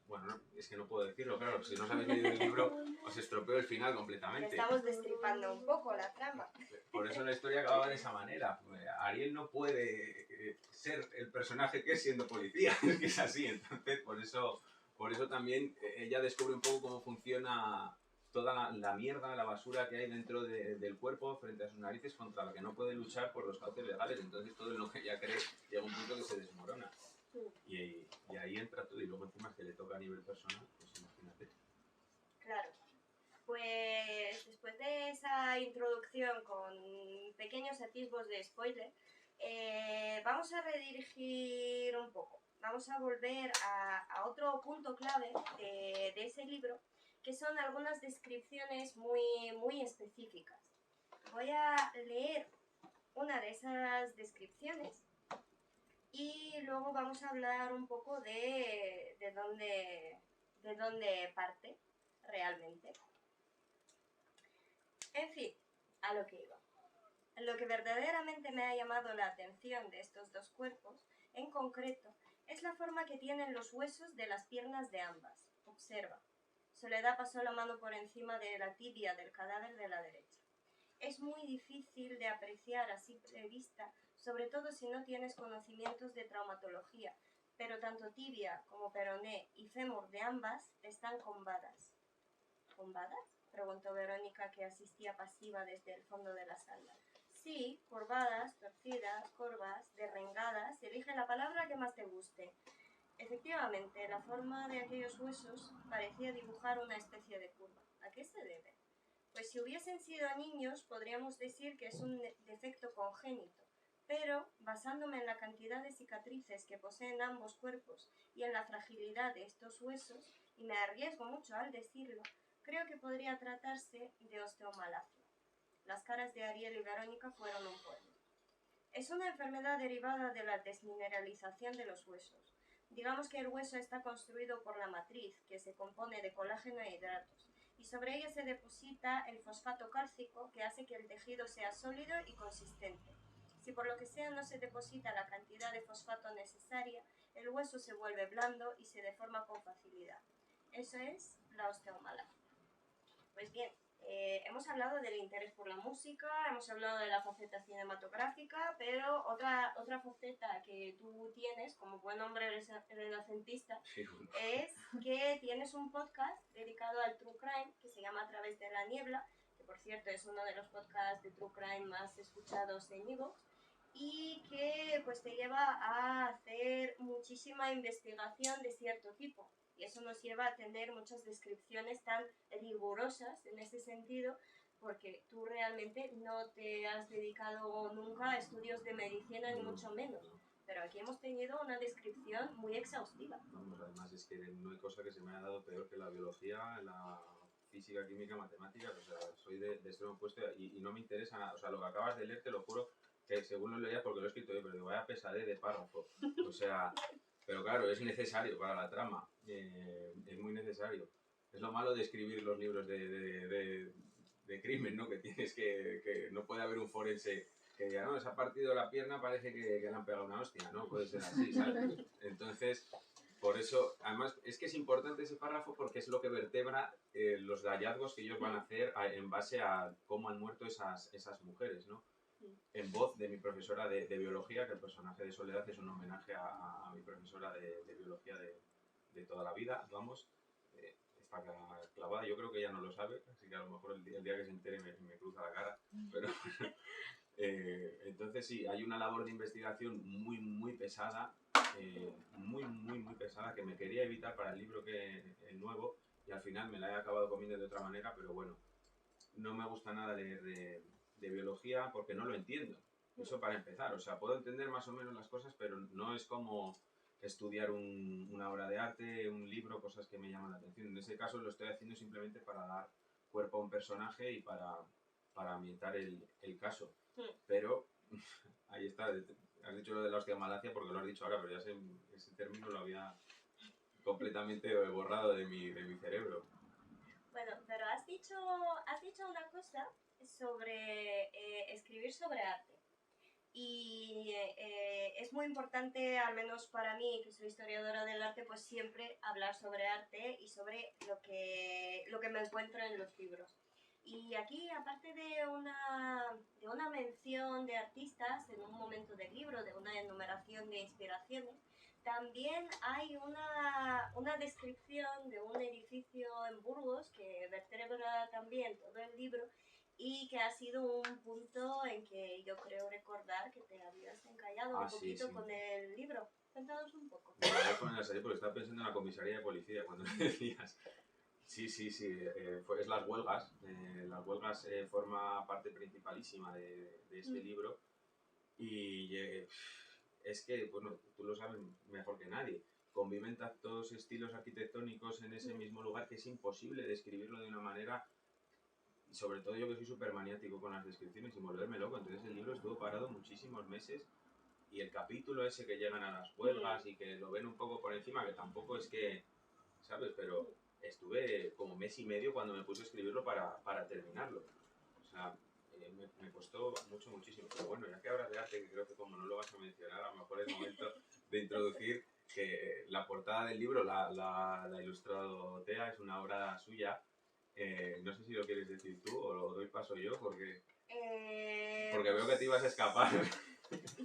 Bueno, es que no puedo decirlo, claro, si no os habéis leído el libro os estropeo el final completamente. Estamos destripando un poco la trama. Por eso la historia acaba de esa manera. Ariel no puede ser el personaje que es siendo policía, es que es así. Entonces, por eso también ella descubre un poco cómo funciona toda la mierda, la basura que hay dentro del cuerpo frente a sus narices contra la que no puede luchar por los cauces legales. Entonces, todo lo que ella cree llega a un punto que se desmorona. Y ahí entra todo. Y luego encima es que le toca a nivel personal, pues imagínate. Claro. Pues después de esa introducción con pequeños atisbos de spoiler, vamos a redirigir un poco. Vamos a volver a otro punto clave de ese libro, que son algunas descripciones muy específicas. Voy a leer una de esas descripciones y luego vamos a hablar un poco de dónde parte realmente. En fin, a lo que iba. Lo que verdaderamente me ha llamado la atención de estos dos cuerpos, en concreto, es la forma que tienen los huesos de las piernas de ambas. Observa. Soledad pasó la mano por encima de la tibia del cadáver de la derecha. Es muy difícil de apreciar a simple vista, sobre todo si no tienes conocimientos de traumatología, pero tanto tibia como peroné y fémur de ambas están combadas. ¿Combadas?, preguntó Verónica, que asistía pasiva desde el fondo de la sala. Sí, curvadas, torcidas, corvas, derrengadas, elige la palabra que más te guste. Efectivamente, la forma de aquellos huesos parecía dibujar una especie de curva. ¿A qué se debe? Pues si hubiesen sido niños, podríamos decir que es un defecto congénito, pero basándome en la cantidad de cicatrices que poseen ambos cuerpos y en la fragilidad de estos huesos, y me arriesgo mucho al decirlo, creo que podría tratarse de osteomalacia. Las caras de Ariel y Verónica fueron un pueblo. Es una enfermedad derivada de la desmineralización de los huesos. Digamos que el hueso está construido por la matriz, que se compone de colágeno e hidratos, y sobre ella se deposita el fosfato cálcico, que hace que el tejido sea sólido y consistente. Si por lo que sea no se deposita la cantidad de fosfato necesaria, el hueso se vuelve blando y se deforma con facilidad. Eso es la osteomalacia. Pues bien, hemos hablado del interés por la música, hemos hablado de la faceta cinematográfica, pero otra faceta que tú tienes, como buen hombre renacentista, es que tienes un podcast dedicado al True Crime, que se llama A Través de la Niebla, que por cierto es uno de los podcasts de True Crime más escuchados en iVoox, y que pues te lleva a hacer muchísima investigación de cierto tipo. Y eso nos lleva a tener muchas descripciones tan rigurosas en ese sentido, porque tú realmente no te has dedicado nunca a estudios de medicina, ni mucho menos. Pero aquí hemos tenido una descripción muy exhaustiva. Vamos, además es que no hay cosa que se me haya dado peor que la biología, la física, química, matemáticas. O sea, soy de extremo opuesto y no me interesa. O sea, lo que acabas de leer, te lo juro, que según lo leías porque lo he escrito yo, pero digo, vaya pesadez de párrafo. O sea... Pero claro, es necesario para la trama, es muy necesario. Es lo malo de escribir los libros de crimen, ¿no? Que tienes que no puede haber un forense que diga, no, se ha partido la pierna, parece que le han pegado una hostia, ¿no? Puede ser así, ¿sabes? Entonces, por eso, además, es que es importante ese párrafo porque es lo que vertebra los hallazgos que ellos van a hacer en base a cómo han muerto esas mujeres, ¿no? En voz de mi profesora de biología, que el personaje de Soledad es un homenaje a mi profesora de biología de toda la vida, vamos, está clavada, yo creo que ella no lo sabe, así que a lo mejor el día que se entere me cruza la cara, pero entonces sí, hay una labor de investigación muy pesada, muy pesada, que me quería evitar para el libro el nuevo, y al final me la he acabado comiendo de otra manera, pero bueno, no me gusta nada leer de biología porque no lo entiendo. Eso para empezar. O sea, puedo entender más o menos las cosas, pero no es como estudiar una obra de arte, un libro, cosas que me llaman la atención. En ese caso lo estoy haciendo simplemente para dar cuerpo a un personaje y para ambientar el caso. Pero ahí está. Has dicho lo de la osteomalacia porque lo has dicho ahora, pero ya ese término lo había completamente borrado de mi cerebro. Bueno, pero has dicho una cosa sobre escribir sobre arte. Y es muy importante, al menos para mí, que soy historiadora del arte, pues siempre hablar sobre arte y sobre lo que me encuentro en los libros. Y aquí, aparte de una mención de artistas en un momento del libro, de una enumeración de inspiraciones, también hay una descripción de un edificio en Burgos que vertebra también todo el libro y que ha sido un punto en que yo creo recordar que te habías encallado un poquito sí. con el libro. Cuéntanos un poco. Me voy a poner a salir porque estaba pensando en la comisaría de policía cuando me decías. Sí, es las huelgas. Las huelgas forma parte principalísima de este libro y es que, bueno, tú lo sabes mejor que nadie, conviven tantos estilos arquitectónicos en ese mismo lugar que es imposible describirlo de una manera, y sobre todo yo que soy súper maniático con las descripciones y volverme loco. Entonces el libro estuvo parado muchísimos meses y el capítulo ese que llegan a las huelgas y que lo ven un poco por encima, que tampoco es que, ¿sabes? Pero estuve como mes y medio cuando me puse a escribirlo para terminarlo. O sea, me costó muchísimo. Pero bueno, ya que hablas de arte, que creo que como no lo vas a mencionar, a lo mejor es momento de introducir que la portada del libro la ha ilustrado Tea, es una obra suya. No sé si lo quieres decir tú o lo doy paso yo, porque veo que te ibas a escapar.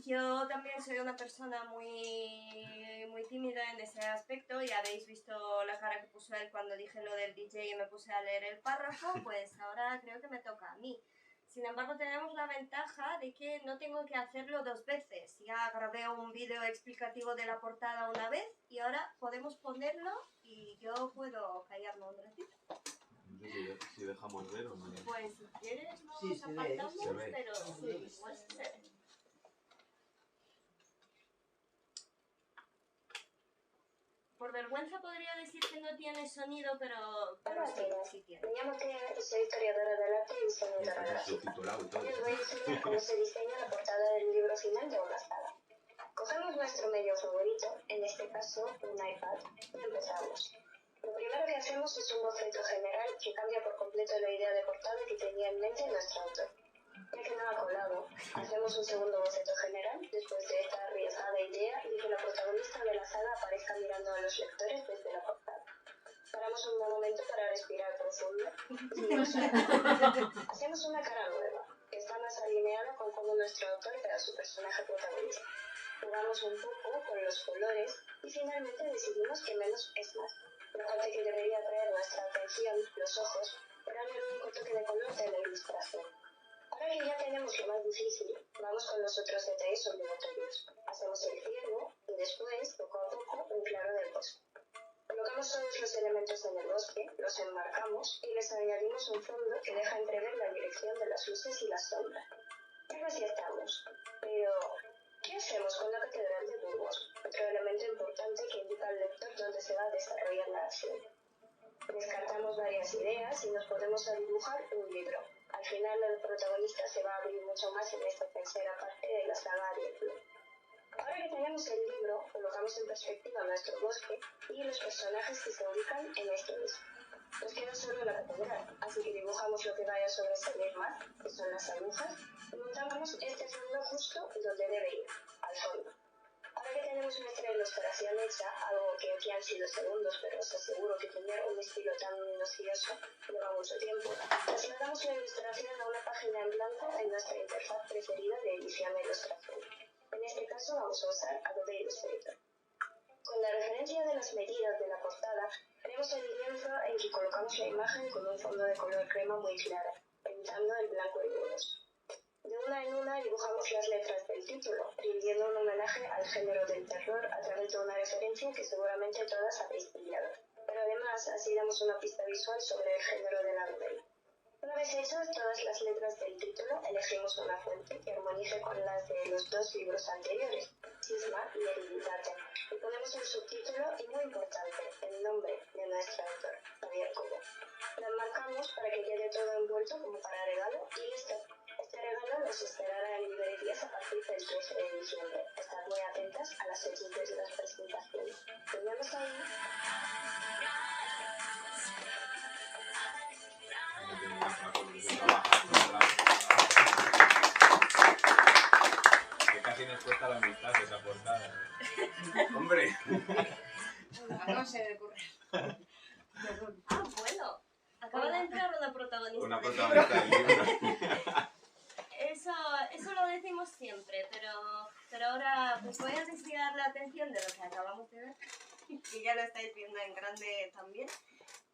Yo también soy una persona muy tímida en ese aspecto y habéis visto la cara que puso él cuando dije lo del DJ y me puse a leer el párrafo, pues ahora creo que me toca a mí. Sin embargo, tenemos la ventaja de que no tengo que hacerlo 2 veces. Ya grabé un vídeo explicativo de la portada una vez y ahora podemos ponerlo y yo puedo callarme un ratito. No sé si dejamos ver o no. Pues si quieres nos Sí, se ve, apartamos, se ve. pero sí, igual se ve. Por vergüenza podría decir que no tiene sonido, pero sí tiene. Me llamo Tea y soy historiadora del arte y diseñadora gráfica. Subtitulado y todo. Hoy os voy a enseñar cómo se diseña la portada del libro final de una saga. Cogemos nuestro medio favorito, en este caso un iPad, y empezamos. Lo primero que hacemos es un boceto general que cambia por completo la idea de portada que tenía en mente nuestro autor. Ya que no ha colado, hacemos un segundo boceto general después de esta arriesgada idea de que la protagonista de la saga aparezca mirando a los lectores desde la portada. Paramos un momento para respirar profundo y hacemos una cara nueva, que está más alineada con cómo nuestro autor ve a su personaje protagonista. Jugamos un poco con los colores y finalmente decidimos que menos es más. La parte que debería atraer nuestra atención, los ojos, era el único toque de color de la ilustración. Ahora que ya tenemos lo más difícil, vamos con los otros detalles obligatorios. Hacemos el ciervo y después, poco a poco, un claro del bosque. Colocamos todos los elementos en el bosque, los enmarcamos y les añadimos un fondo que deja entrever la dirección de las luces y las sombras. Y así estamos. Pero, ¿qué hacemos con la Catedral de Burgos? Otro elemento importante que indica al lector dónde se va a desarrollar la acción. Descartamos varias ideas y nos ponemos a dibujar un libro. Al final el protagonista se va a abrir mucho más en esta tercera parte de la saga Ariadne. Ahora que tenemos el libro, colocamos en perspectiva nuestro bosque y los personajes que se ubican en este mismo. Nos queda solo la catedral, así que dibujamos lo que vaya a sobresalir más, que son las agujas, y montamos este fondo justo donde debe ir, al fondo. Ahora que tenemos nuestra ilustración hecha, algo que aquí han sido segundos, pero os aseguro que tener un estilo tan minucioso lleva mucho tiempo, trasladamos la ilustración a una página en blanco en nuestra interfaz preferida de edición e ilustración. En este caso vamos a usar Adobe Illustrator. Con la referencia de las medidas de la portada, tenemos el lienzo en que colocamos la imagen con un fondo de color crema muy claro, evitando el blanco y borroso. De una en una dibujamos las letras del título, rindiendo un homenaje al género del terror a través de una referencia que seguramente todas habéis pillado. Pero además, así damos una pista visual sobre el género de la novela. Una vez hechas todas las letras del título, elegimos una fuente que armonice con las de los 2 libros anteriores, Cisma y Hereditate, y ponemos el subtítulo y, muy importante, el nombre de nuestro autor, Javier Cobo. Lo enmarcamos para que quede todo envuelto como para regalo y listo. Este regalo nos esperará en librerías a partir del 13 de diciembre. Estad muy atentas a las fechas de las presentaciones. Nos vemos ahí. nos cuesta la amistad esa portada. ¡Hombre! No se me ocurre. Perdón. Ah, bueno. Acaba de entrar una protagonista Una del protagonista del libro. Eso lo decimos siempre, pero ahora pues voy a desviar la atención de lo que acabamos de ver, que ya lo estáis viendo en grande también,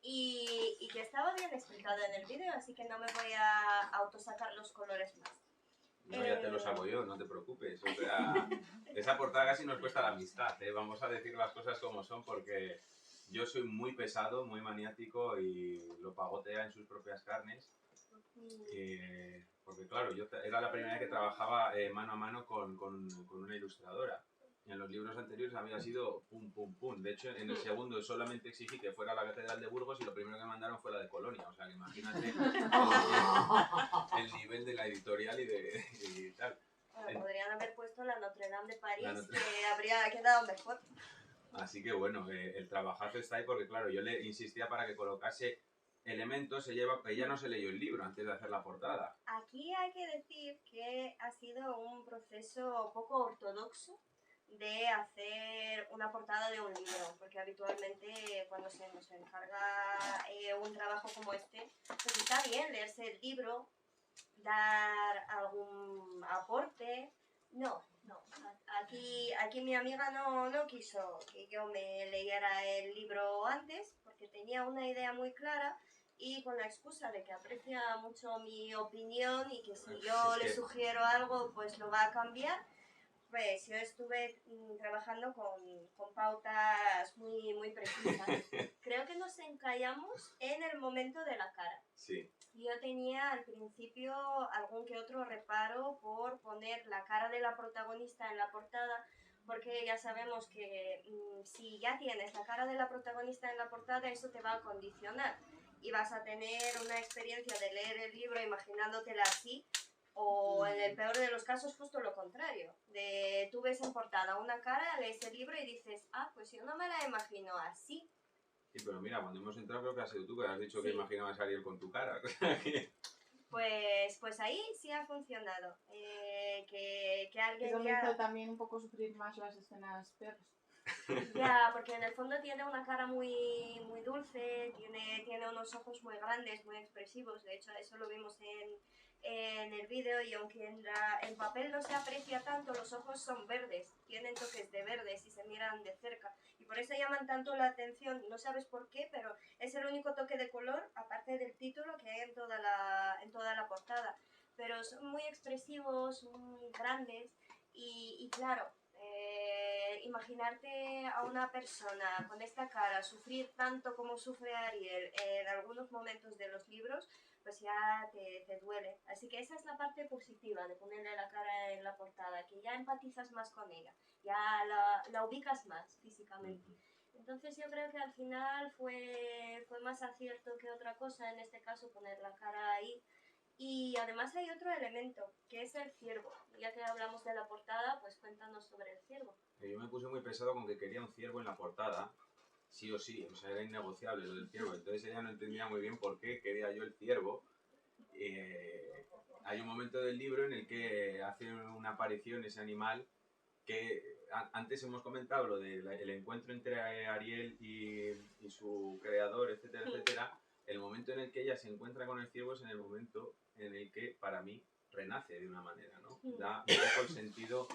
y que estaba bien explicado en el vídeo, así que no me voy a autosacar los colores más. No, ya te lo saco yo, no te preocupes. O sea, esa portada casi nos cuesta la amistad, ¿eh? Vamos a decir las cosas como son porque yo soy muy pesado, muy maniático y lo pagotea en sus propias carnes. Porque claro, yo era la primera vez que trabajaba mano a mano con una ilustradora. En los libros anteriores había sido pum, pum, pum. De hecho, en el segundo solamente exigí que fuera la Catedral de Burgos y lo primero que mandaron fue la de Colonia. O sea, que imagínate el nivel de la editorial y tal. Bueno, podrían haber puesto la Notre Dame de París, que habría quedado mejor. Así que bueno, el trabajazo está ahí porque claro, yo le insistía para que colocase elementos, ella no se leyó el libro antes de hacer la portada. Aquí hay que decir que ha sido un proceso poco ortodoxo de hacer una portada de un libro, porque habitualmente cuando se nos encarga un trabajo como este, pues está bien leerse el libro, dar algún aporte. No. Aquí mi amiga no quiso que yo me leyera el libro antes, porque tenía una idea muy clara y con la excusa de que aprecia mucho mi opinión y que si yo le sugiero algo, pues lo va a cambiar. Pues yo estuve trabajando con pautas muy precisas. Creo que nos encallamos en el momento de la cara. Sí. Yo tenía al principio algún que otro reparo por poner la cara de la protagonista en la portada, porque ya sabemos que si ya tienes la cara de la protagonista en la portada, eso te va a condicionar y vas a tener una experiencia de leer el libro imaginándotela así. O en el peor de los casos justo lo contrario, de tú ves en portada una cara, lees el libro y dices, ah, pues yo no me la imagino así. Sí, pero mira, cuando hemos entrado creo que has sido tú que has dicho que imaginabas a Ariel con tu cara. Pues ahí sí ha funcionado, que alguien eso me hizo también un poco sufrir más las escenas peores. Ya, porque en el fondo tiene una cara muy dulce, tiene unos ojos muy grandes, muy expresivos, de hecho eso lo vimos en el vídeo y aunque en papel no se aprecia tanto, los ojos son verdes, tienen toques de verdes y se miran de cerca y por eso llaman tanto la atención, no sabes por qué, pero es el único toque de color, aparte del título, que hay en toda la portada, pero son muy expresivos, muy grandes y claro, imaginarte a una persona con esta cara sufrir tanto como sufre Ariel en algunos momentos de los libros, pues ya te duele. Así que esa es la parte positiva de ponerle la cara en la portada, que ya empatizas más con ella, ya la ubicas más físicamente. Entonces yo creo que al final fue más acierto que otra cosa, en este caso poner la cara ahí. Y además hay otro elemento, que es el ciervo. Ya que hablamos de la portada, pues cuéntanos sobre el ciervo. Yo me puse muy pesado con que quería un ciervo en la portada, sí o sí, o sea, era innegociable lo del ciervo. Entonces ella no entendía muy bien por qué quería yo el ciervo. Hay un momento del libro en el que hace una aparición ese animal que antes hemos comentado lo del encuentro entre Ariel y su creador, etcétera, etcétera. El momento en el que ella se encuentra con el ciervo es en el momento en el que, para mí, renace de una manera, ¿no? Da un poco el sentido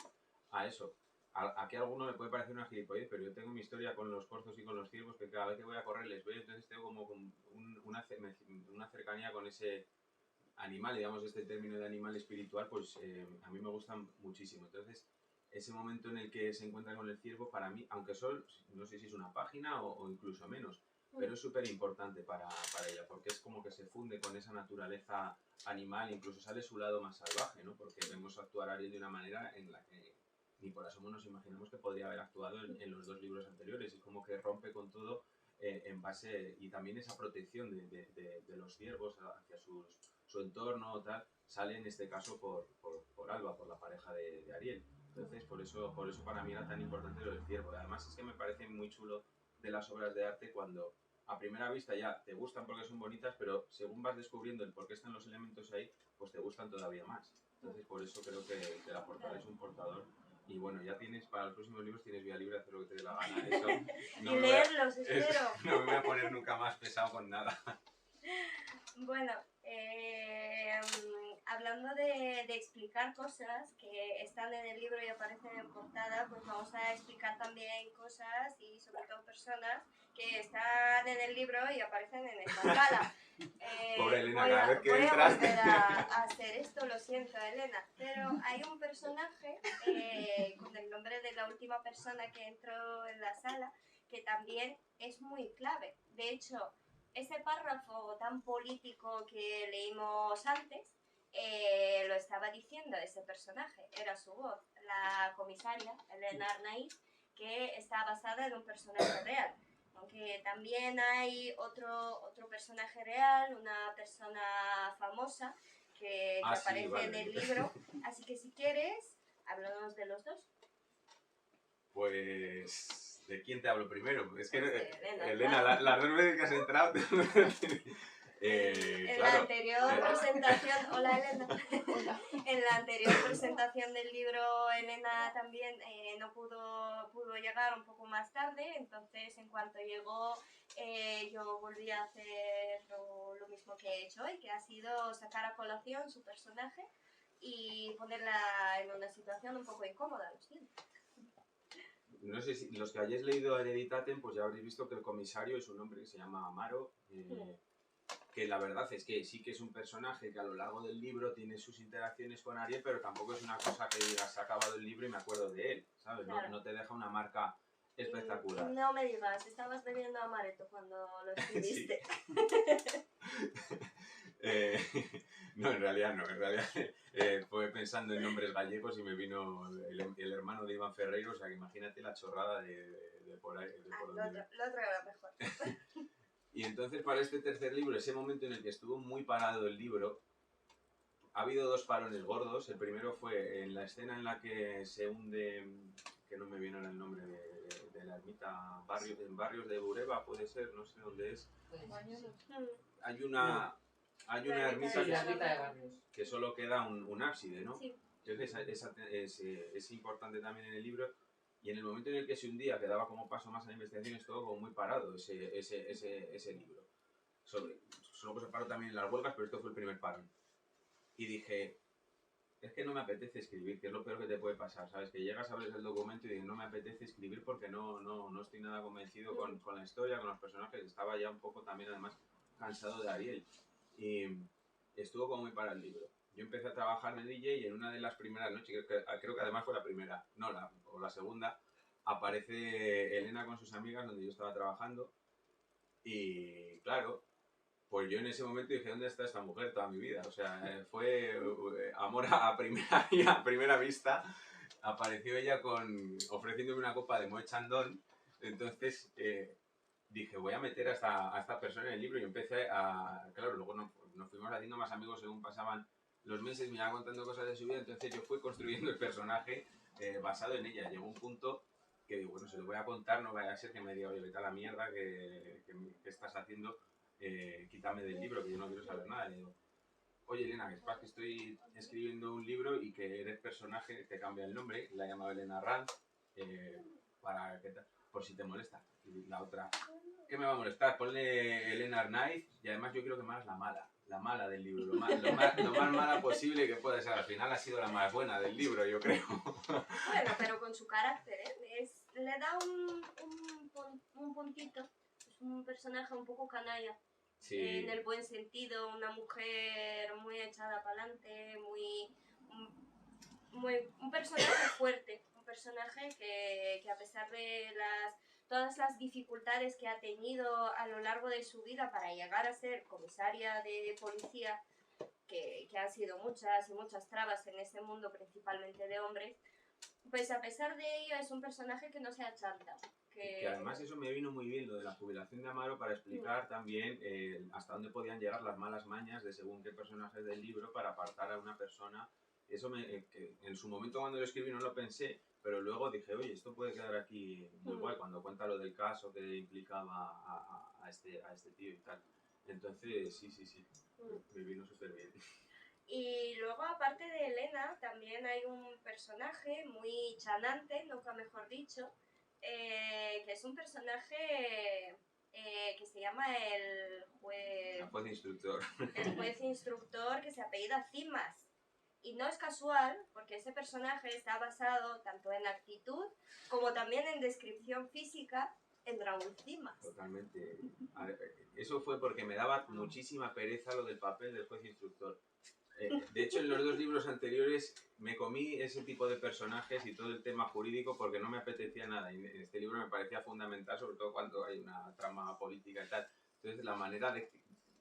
a eso. Aquí a alguno le puede parecer una gilipollez, pero yo tengo mi historia con los corzos y con los ciervos, que cada vez que voy a correr les veo, entonces tengo como una cercanía con ese animal, digamos, este término de animal espiritual, pues a mí me gustan muchísimo. Entonces, ese momento en el que se encuentra con el ciervo, para mí, aunque solo, no sé si es una página o incluso menos, pero es súper importante para ella, porque es como que se funde con esa naturaleza animal, incluso sale su lado más salvaje, ¿no? Porque vemos actuar a Ariel de una manera en la que ni por asomo nos imaginamos que podría haber actuado en los dos libros anteriores, y como que rompe con todo en base, y también esa protección de los ciervos hacia su entorno, tal, sale en este caso por Alba, por la pareja de Ariel. Entonces, por eso para mí era tan importante lo del ciervo. Además, es que me parece muy chulo de las obras de arte cuando a primera vista ya te gustan porque son bonitas, pero según vas descubriendo el por qué están los elementos ahí, pues te gustan todavía más. Entonces, por eso creo que la portada es un portador Y bueno, ya tienes, para los próximos libros tienes vía libre, hacer lo que te dé la gana. Eso, Y me voy a- leerlos, espero. no me voy a poner nunca más pesado con nada. Bueno, hablando de explicar cosas que están en el libro y aparecen en portada, pues vamos a explicar también cosas y sobre todo personas que están en el libro y aparecen en esta sala. Pobre Elena, voy cada a, vez que voy a entras- volver a hacer esto, lo siento, Elena, pero hay un personaje con el nombre de la última persona que entró en la sala que también es muy clave. De hecho, ese párrafo tan político que leímos antes lo estaba diciendo ese personaje, era su voz, la comisaria Elena Arnaiz, que está basada en un personaje real. Aunque también hay otro personaje real, una persona famosa que Ah, sí, aparece vale. en el libro. Así que si quieres, háblanos de los dos. Pues, ¿de quién te hablo primero? Es que, Pues de Elena, Elena, claro. las 2 veces que has entrado... En la claro. anterior presentación, hola Elena, Hola. en la anterior presentación del libro Elena también no pudo llegar un poco más tarde, entonces en cuanto llegó yo volví a hacer lo mismo que he hecho hoy, que ha sido sacar a colación su personaje y ponerla en una situación un poco incómoda, lo siento. No sé si los que hayáis leído Hereditatem, pues ya habréis visto que el comisario es un hombre que se llama Amaro, que la verdad es que sí que es un personaje que a lo largo del libro tiene sus interacciones con Ariel, pero tampoco es una cosa que digas, se ha acabado el libro y me acuerdo de él, ¿sabes? Claro. No te deja una marca espectacular. No me digas, estabas bebiendo amaretto cuando lo escribiste. No, en realidad no, en realidad fue pensando en nombres gallegos y me vino el hermano de Iván Ferreiro, o sea que imagínate la chorrada de por ahí. De por donde Lo otro era mejor. Y entonces para este tercer libro, ese momento en el que estuvo muy parado el libro, ha habido 2 parones gordos. El primero fue en la escena en la que se hunde, que no me viene ahora el nombre de la ermita, en Barrios de Bureba, puede ser, no sé dónde es. Hay una ermita Sí, la ermita de Barrios. que solo queda un ábside, ¿no? Sí. Entonces es importante también en el libro. Y en el momento en el que se hundía, que daba como paso más a la investigación, estuvo como muy parado ese libro. Solo se paró también en las huelgas, pero esto fue el primer paro. Y dije, es que no me apetece escribir, que es lo peor que te puede pasar, ¿sabes? Que llegas a ver el documento y dices, no me apetece escribir porque no estoy nada convencido con la historia, con los personajes. Estaba ya un poco también, además, cansado de Ariel. Y estuvo como muy para el libro. Yo empecé a trabajar de DJ y en una de las primeras noches, creo que además fue la primera, o la segunda, aparece Elena con sus amigas donde yo estaba trabajando. Y claro, pues yo en ese momento dije, ¿dónde está esta mujer toda mi vida? O sea, fue amor a primera vista. Apareció ella ofreciéndome una copa de Moet Chandon. Entonces dije, voy a meter a esta persona en el libro y empecé claro, luego nos fuimos haciendo más amigos según pasaban los meses, me iba contando cosas de su vida, entonces yo fui construyendo el personaje basado en ella. Llegó un punto que digo, bueno, se lo voy a contar, no vaya a ser que me diga, oye, vete a la mierda, que estás haciendo, quítame del libro, que yo no quiero saber nada. Y digo, oye, Elena, que es que estoy escribiendo un libro y que eres personaje, te cambia el nombre, la he llamado Elena Rand, por si te molesta. Y la otra, ¿qué me va a molestar? Ponle Elena Arnaiz y además yo quiero que me hagas la mala del libro, lo más mala posible que pueda ser. Al final ha sido la más buena del libro, yo creo. Bueno, pero con su carácter, le da un puntito. Es un personaje un poco canalla. Sí. En el buen sentido, una mujer muy echada para adelante, un personaje fuerte, un personaje que a pesar de todas las dificultades que ha tenido a lo largo de su vida para llegar a ser comisaria de policía, que han sido muchas y muchas trabas en ese mundo, principalmente de hombres, pues a pesar de ello es un personaje que no se achanta. Que además eso me vino muy bien, lo de la jubilación de Amaro, para explicar también hasta dónde podían llegar las malas mañas de según qué personajes del libro para apartar a una persona. Eso que en su momento cuando lo escribí no lo pensé, pero luego dije, oye, esto puede quedar aquí muy guay cuando cuenta lo del caso que implicaba a este tío y tal. Entonces, sí, me vino súper bien. Y luego, aparte de Elena, también hay un personaje muy chanante, nunca mejor dicho, que es un personaje que se llama el juez instructor. El juez instructor, que se apellida Cimas. Y no es casual, porque ese personaje está basado tanto en actitud como también en descripción física en Raúl Cimas. Totalmente. Eso fue porque me daba muchísima pereza lo del papel del juez instructor. De hecho, en los 2 libros anteriores me comí ese tipo de personajes y todo el tema jurídico porque no me apetecía nada. Y en este libro me parecía fundamental, sobre todo cuando hay una trama política y tal. Entonces, la manera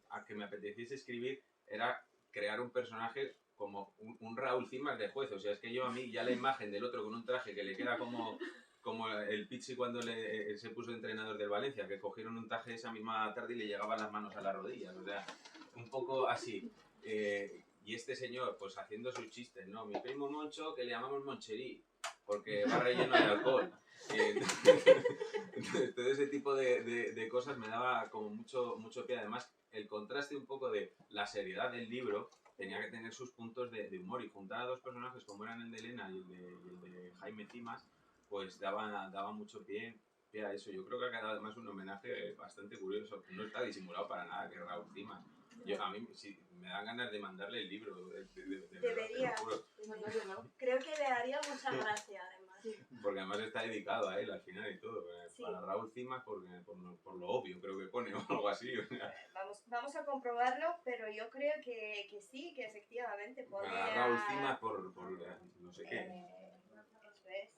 a que me apeteciese escribir era crear un personaje como un Raúl Cimas de juez. O sea, es que yo a mí ya la imagen del otro con un traje que le queda como el Pizzi cuando se puso entrenador del Valencia, que cogieron un traje esa misma tarde y le llegaban las manos a las rodillas. O sea, un poco así. Y este señor, pues haciendo sus chistes, ¿no? Mi primo Moncho, que le llamamos Moncherí, porque va relleno de alcohol. Entonces, todo ese tipo de cosas me daba como mucho pie. Además, el contraste un poco de la seriedad del libro tenía que tener sus puntos de humor, y juntar a 2 personajes como eran el de Elena y el de Jaime Cimas, pues daba mucho pie a eso. Yo creo que ha quedado además un homenaje bastante curioso. No está disimulado para nada que Raúl Cimas. A mí sí, me dan ganas de mandarle el libro. Debería. Creo que le haría mucha gracia, además. Porque además está dedicado a él al final y todo. Sí. Para Raúl Cimas, por lo obvio, creo que pone o algo así. Vamos a comprobarlo, pero yo creo que sí, que efectivamente pone Para Raúl Cimas por no sé qué. Eso es.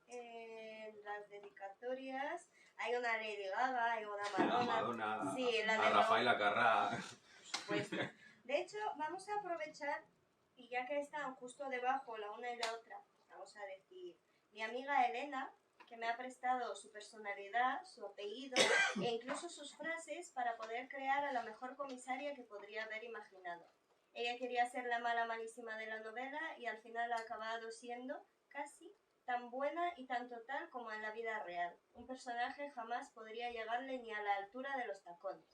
En las dedicatorias hay una Lady Gaga, hay una Madonna. Madonna, Sí, a Rafael Acarrá. Pues, de hecho, vamos a aprovechar, y ya que están justo debajo la una y la otra, vamos a decir, mi amiga Elena, que me ha prestado su personalidad, su apellido e incluso sus frases para poder crear a la mejor comisaria que podría haber imaginado. Ella quería ser la mala malísima de la novela y al final ha acabado siendo casi tan buena y tan total como en la vida real. Un personaje jamás podría llegarle ni a la altura de los tacones.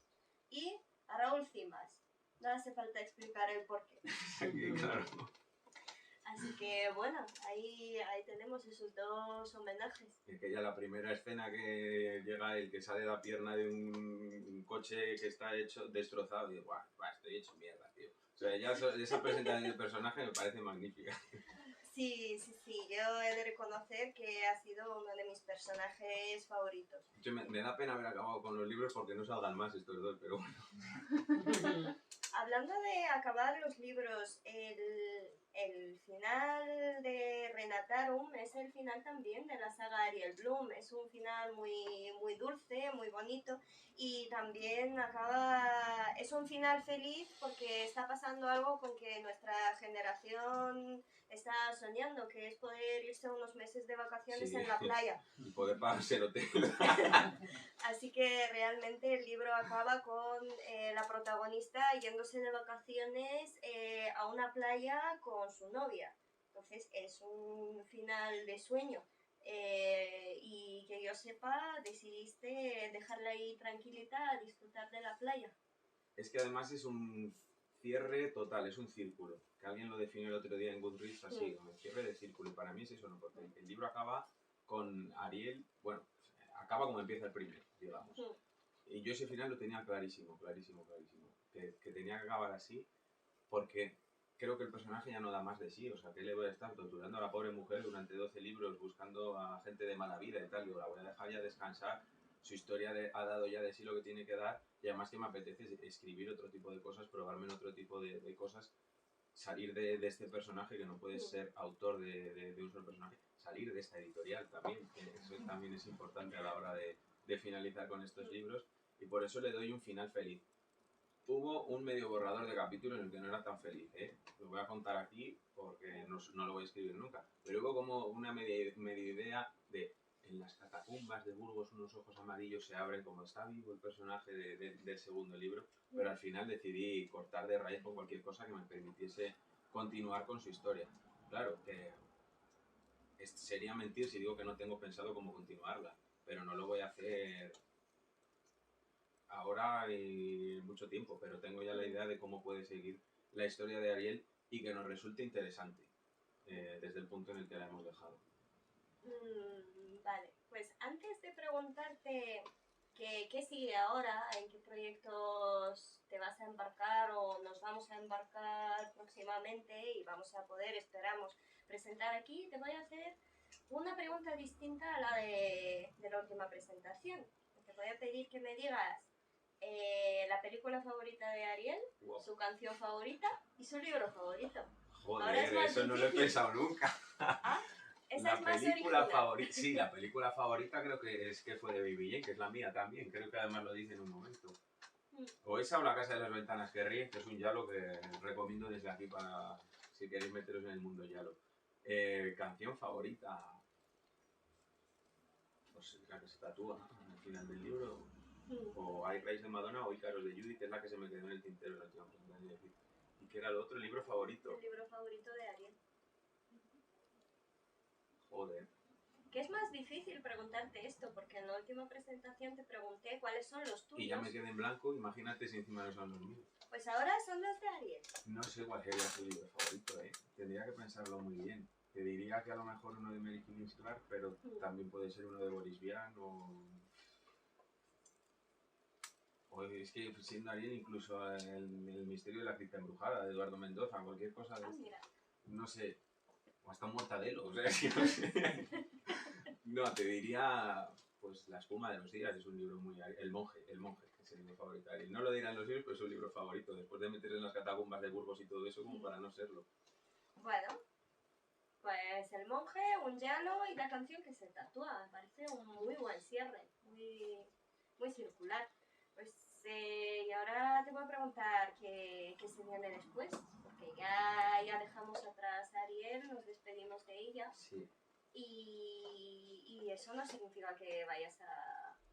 Y a Raúl Cimas. No hace falta explicar el porqué. Sí, claro. Así que bueno, ahí tenemos esos 2 homenajes. Es que ya la primera escena que llega el que sale la pierna de un coche que está hecho destrozado, y digo, guau, estoy hecho mierda, tío. O sea, ya esa presentación del personaje me parece magnífica. Sí, yo he de reconocer que ha sido uno de mis personajes favoritos. Me da pena haber acabado con los libros porque no salgan más estos 2, pero bueno. Hablando de acabar los libros, el final de Renatarum es el final también de la saga Ariel Bloom. Es un final muy dulce, muy bonito, y también es un final feliz porque está pasando algo con que nuestra generación está soñando, que es poder irse unos meses de vacaciones en la playa. Y poder pagarse el hotel. Así que realmente el libro acaba con la protagonista yéndose de vacaciones a una playa con su novia. Entonces es un final de sueño. Y que yo sepa, decidiste dejarla ahí tranquilita a disfrutar de la playa. Es que además es un cierre total, es un círculo. Que alguien lo definió el otro día en Goodreads así, como el cierre de círculo. Y para mí es eso, ¿no? Porque el libro acaba con Ariel, bueno, acaba como empieza el primero, digamos. Y yo ese final lo tenía clarísimo. Que tenía que acabar así, porque creo que el personaje ya no da más de sí. O sea, que le voy a estar torturando a la pobre mujer durante 12 libros buscando a gente de mala vida y tal. Digo, la voy a dejar ya descansar. Su historia ha dado ya de sí lo que tiene que dar, y además que me apetece escribir otro tipo de cosas, probarme en otro tipo de cosas, salir de este personaje, que no puedes ser autor de un solo personaje, salir de esta editorial también, que eso también es importante a la hora de finalizar con estos libros, y por eso le doy un final feliz. Hubo un medio borrador de capítulo en el que no era tan feliz, lo voy a contar aquí porque no lo voy a escribir nunca, pero hubo como una media idea de: en las catacumbas de Burgos unos ojos amarillos se abren, como está vivo el personaje del segundo libro, pero al final decidí cortar de raíz con cualquier cosa que me permitiese continuar con su historia. Claro, sería mentir si digo que no tengo pensado cómo continuarla, pero no lo voy a hacer ahora y mucho tiempo, pero tengo ya la idea de cómo puede seguir la historia de Ariel y que nos resulte interesante desde el punto en el que la hemos dejado. Vale, pues antes de preguntarte qué sigue ahora, en qué proyectos te vas a embarcar o nos vamos a embarcar próximamente y vamos a poder, esperamos, presentar aquí, te voy a hacer una pregunta distinta a la de la última presentación. Te voy a pedir que me digas la película favorita de Ariel, Wow. su canción favorita y su libro favorito. Ahora Joder, es más eso no lo he difícil. pensado nunca. Esa La es más película original. favorita, sí, la película favorita creo que fue de Baby Jane, que es la mía también, creo que además lo dice en un momento. O esa o La casa de las ventanas que ríen, que es un yalo que recomiendo desde aquí para si queréis meteros en el mundo yalo. Canción favorita, pues la que se tatúa al final del libro, o I Rise de Madonna o Ícaros de Judith, es la que se me quedó en el tintero en la última presentación. ¿Y qué era el otro? ¿El libro favorito? El libro favorito de Ariel. Joder. Que es más difícil preguntarte esto, porque en la última presentación te pregunté cuáles son los tuyos. Y ya me quedé en blanco, imagínate si encima no son los míos. Pues ahora son los de Ariel. No sé cuál sería tu libro favorito, Tendría que pensarlo muy bien. Te diría que a lo mejor uno de Mary Higgins Clark, pero también puede ser uno de Boris Vian o es que siendo Ariel incluso el misterio de la cripta embrujada de Eduardo Mendoza, cualquier cosa de Mira. no sé, o hasta un Mortadelo, o sea, es que no sé. No, te diría pues La espuma de los días, es un libro muy... El monje, que es el libro favorito de Ariel. No lo dirán los libros, pero es un libro favorito, después de meterse en las catacumbas de Burgos y todo eso, como para no serlo. Bueno, pues el monje, un llano y la canción que se tatúa. Me parece un muy buen cierre, muy circular. Pues y ahora te voy a preguntar qué se viene después, porque ya dejamos atrás a Ariel, nos despedimos de ella. Sí. Y eso no significa que vayas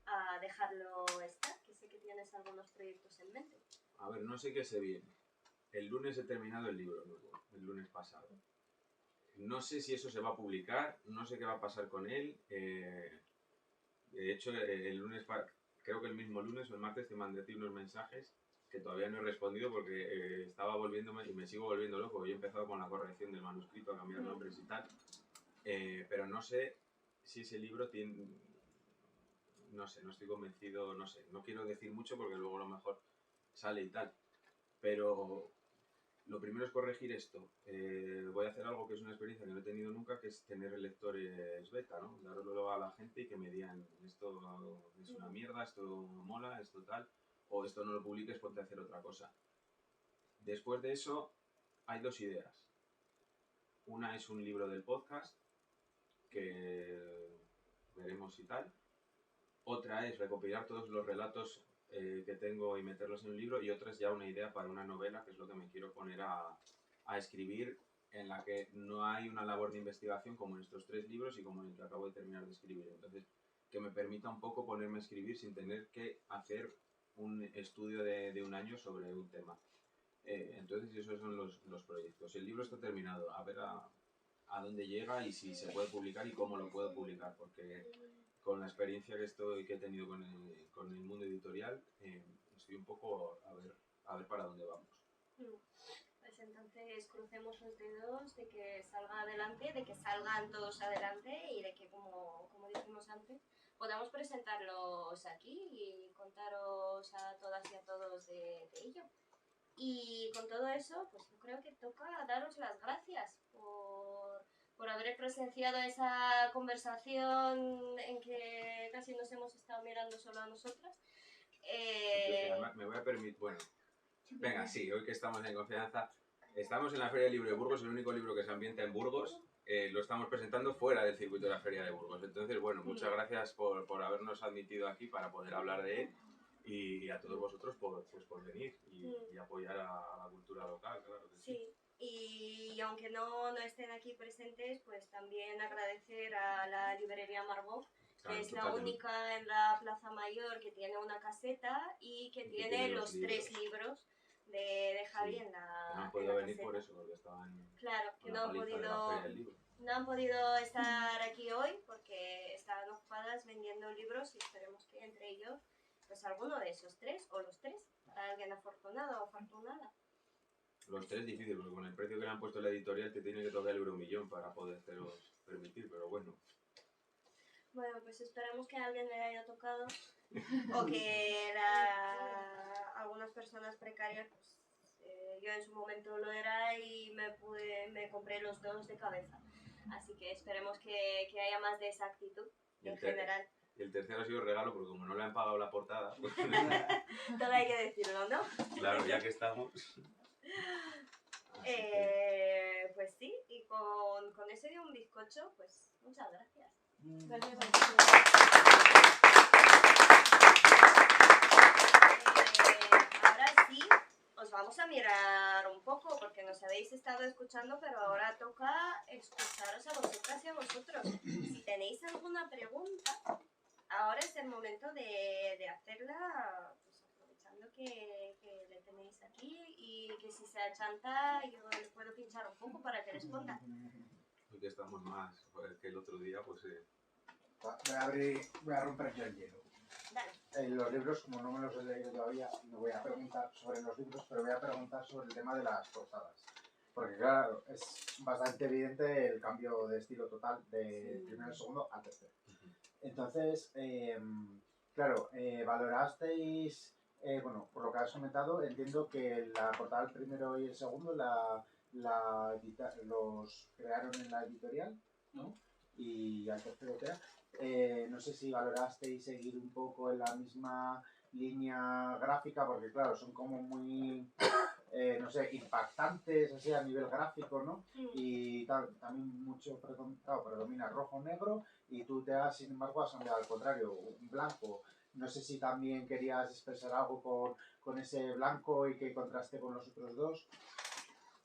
a dejarlo estar, que sé que tienes algunos proyectos en mente. A ver, no sé qué se viene. El lunes he terminado el libro nuevo, el lunes pasado. No sé si eso se va a publicar, no sé qué va a pasar con él. De hecho, el lunes, creo que el mismo lunes o el martes te mandé a ti unos mensajes que todavía no he respondido porque estaba volviéndome y me sigo volviendo loco. Yo he empezado con la corrección del manuscrito, a cambiar nombres y tal. Pero no sé si ese libro tiene... No sé, no estoy convencido, no sé. No quiero decir mucho porque luego a lo mejor sale y tal. Pero lo primero es corregir esto. Voy a hacer algo que es una experiencia que no he tenido nunca, que es tener lectores beta, ¿no? Darlo a la gente y que me digan esto es una mierda, esto mola, esto tal, o esto no lo publiques, ponte a hacer otra cosa. Después de eso, hay dos ideas. Una es un libro del podcast, que veremos y tal. Otra es recopilar todos los relatos que tengo y meterlos en un libro, y otra es ya una idea para una novela, que es lo que me quiero poner a escribir, en la que no hay una labor de investigación como en estos 3 libros y como en el que acabo de terminar de escribir. Entonces, que me permita un poco ponerme a escribir sin tener que hacer un estudio de un año sobre un tema. Entonces, esos son los proyectos. El libro está terminado, a ver a dónde llega y si se puede publicar y cómo lo puedo publicar, porque con la experiencia que he tenido con el mundo editorial, estoy un poco a ver para dónde vamos. Pues entonces crucemos los dedos de que salga adelante, de que salgan todos adelante y de que, como dijimos antes, podamos presentarlos aquí y contaros a todas y a todos de ello. Y con todo eso, pues yo creo que toca daros las gracias por haber presenciado esa conversación en que casi nos hemos estado mirando solo a nosotras. Además, me voy a permitir, bueno, venga, sí, hoy que estamos en confianza, estamos en la Feria del Libro de Burgos, el único libro que se ambienta en Burgos, lo estamos presentando fuera del circuito de la Feria de Burgos. Entonces, bueno, muchas gracias por habernos admitido aquí para poder hablar de él, y a todos vosotros por venir y apoyar a la cultura local, claro que sí. Y aunque no estén aquí presentes, pues también agradecer a la librería Margot, que es la única en la Plaza Mayor que tiene una caseta y que tiene los 3 libros de Javi en la que no han podido venir caseta. por eso, porque estaban que no han podido estar aquí hoy porque estaban ocupadas vendiendo libros, y esperemos que entre ellos, pues alguno de esos 3 o los 3, para alguien afortunado o afortunada. Los 3 difíciles, porque con el precio que le han puesto la editorial te tiene que tocar el €1.000.000 para podértelos permitir, pero bueno. Bueno, pues esperemos que a alguien le haya tocado o que algunas personas precarias, pues yo en su momento lo era y me compré los 2 de cabeza. Así que esperemos que haya más de esa actitud en general. Y el tercero ha sido regalo, porque como no le han pagado la portada, pues Todo hay que decirlo, ¿no? claro, ya que estamos. Pues sí, y con eso y un bizcocho, pues muchas gracias. Gracias a Ahora sí, os vamos a mirar un poco porque nos habéis estado escuchando, pero ahora toca escucharos a vosotras y a vosotros. Si tenéis alguna pregunta, ahora es el momento de hacerla, pues aprovechando que le tenéis aquí y que si se achanta yo le puedo pinchar un poco para que responda. Porque estamos más que el otro día, pues Voy a romper yo el hielo. Dale. Los libros, como no me los he leído todavía, no voy a preguntar sobre los libros, pero voy a preguntar sobre el tema de las portadas. Porque claro, es bastante evidente el cambio de estilo total del primero al segundo al tercero. Entonces, claro, valorasteis, bueno, por lo que has comentado, entiendo que la portada del primero y el segundo los crearon en la editorial, ¿no? Y al tercero queda. No sé si valorasteis seguir un poco en la misma línea gráfica, porque claro, son como muy, no sé, impactantes así a nivel gráfico, ¿no? Y también mucho predomina rojo-negro y tú sin embargo, has cambiado al contrario, un blanco. No sé si también querías expresar algo con ese blanco y que contraste con los otros dos.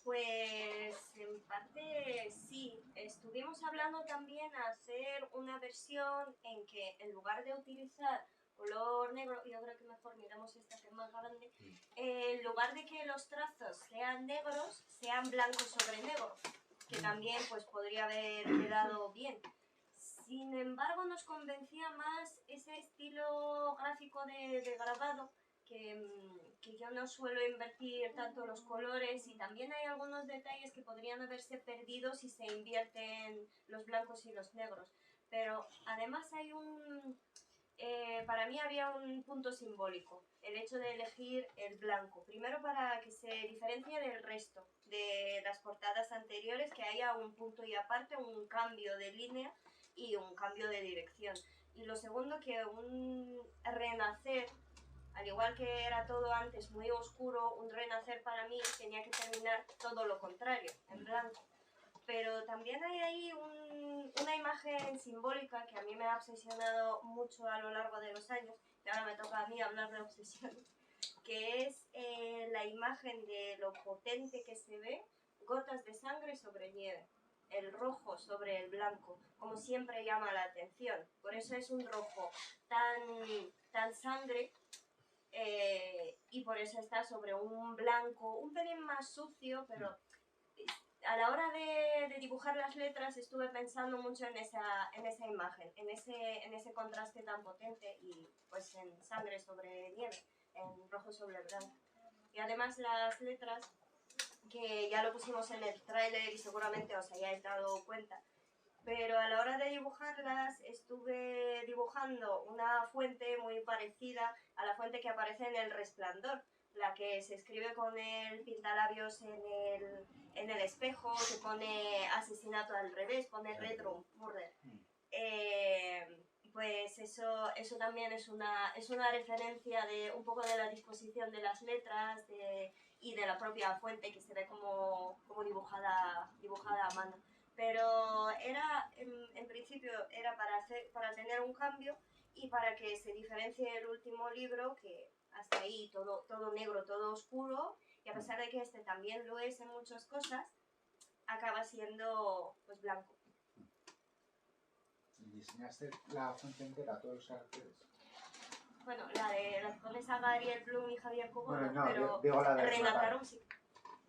Pues en parte sí, estuvimos hablando también a hacer una versión en que en lugar de utilizar color negro, yo creo que mejor miramos esta que es más grande, en lugar de que los trazos sean negros, sean blanco sobre negro, que también pues podría haber quedado bien. Sin embargo, nos convencía más ese estilo gráfico de grabado, que yo no suelo invertir tanto los colores y también hay algunos detalles que podrían haberse perdido si se invierten los blancos y los negros. Pero además hay para mí había un punto simbólico, el hecho de elegir el blanco. Primero para que se diferencie del resto de las portadas anteriores, que haya un punto y aparte, un cambio de línea y un cambio de dirección. Y lo segundo, que un renacer, al igual que era todo antes muy oscuro, un renacer para mí tenía que terminar todo lo contrario, en blanco. Pero también hay ahí una imagen simbólica que a mí me ha obsesionado mucho a lo largo de los años, y ahora me toca a mí hablar de obsesión, que es la imagen de lo potente que se ve, gotas de sangre sobre nieve. El rojo sobre el blanco, como siempre llama la atención. Por eso es un rojo tan sangre, y por eso está sobre un blanco un pelín más sucio, pero a la hora de dibujar las letras estuve pensando mucho en esa imagen, en ese contraste tan potente y pues en sangre sobre nieve, en rojo sobre blanco. Y además las letras, que ya lo pusimos en el tráiler y seguramente os hayáis dado cuenta, pero a la hora de dibujarlas estuve dibujando una fuente muy parecida a la fuente que aparece en El Resplandor, la que se escribe con el pintalabios en el espejo, que pone asesinato al revés, pone retro murder. Pues eso también es una referencia de un poco de la disposición de las letras y de la propia fuente, que se ve como dibujada a mano. Pero era, en principio, era para tener un cambio y para que se diferencie el último libro, que hasta ahí todo negro, todo oscuro, y a pesar de que este también lo es en muchas cosas, acaba siendo pues blanco. ¿Y diseñaste la fuente entera, todos los caracteres? Bueno, la que pones a Gabriel Blum y Javier Cobo, bueno, no, pero digo la de renataron sí.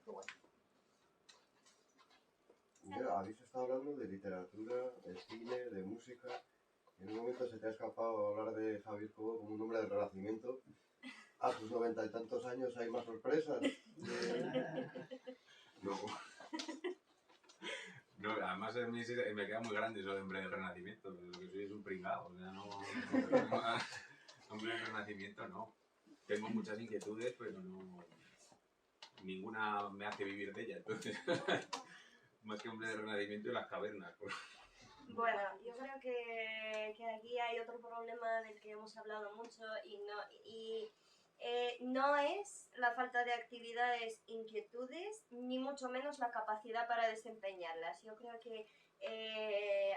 Qué bueno. Ya, habéis estado hablando de literatura, de cine, de música. En un momento se te ha escapado hablar de Javier Cobo como un hombre del Renacimiento. A tus 90 y tantos años hay más sorpresas. No. No, además a mí me queda muy grande eso de hombre del Renacimiento, pero lo que soy es un pringado, o sea, no... Hombre del Renacimiento no. Tengo muchas inquietudes, pero no... Ninguna me hace vivir de ella, entonces... Más que hombre del Renacimiento y las cavernas. Bueno, yo creo que aquí hay otro problema del que hemos hablado mucho no es la falta de actividades, inquietudes, ni mucho menos la capacidad para desempeñarlas. Yo creo que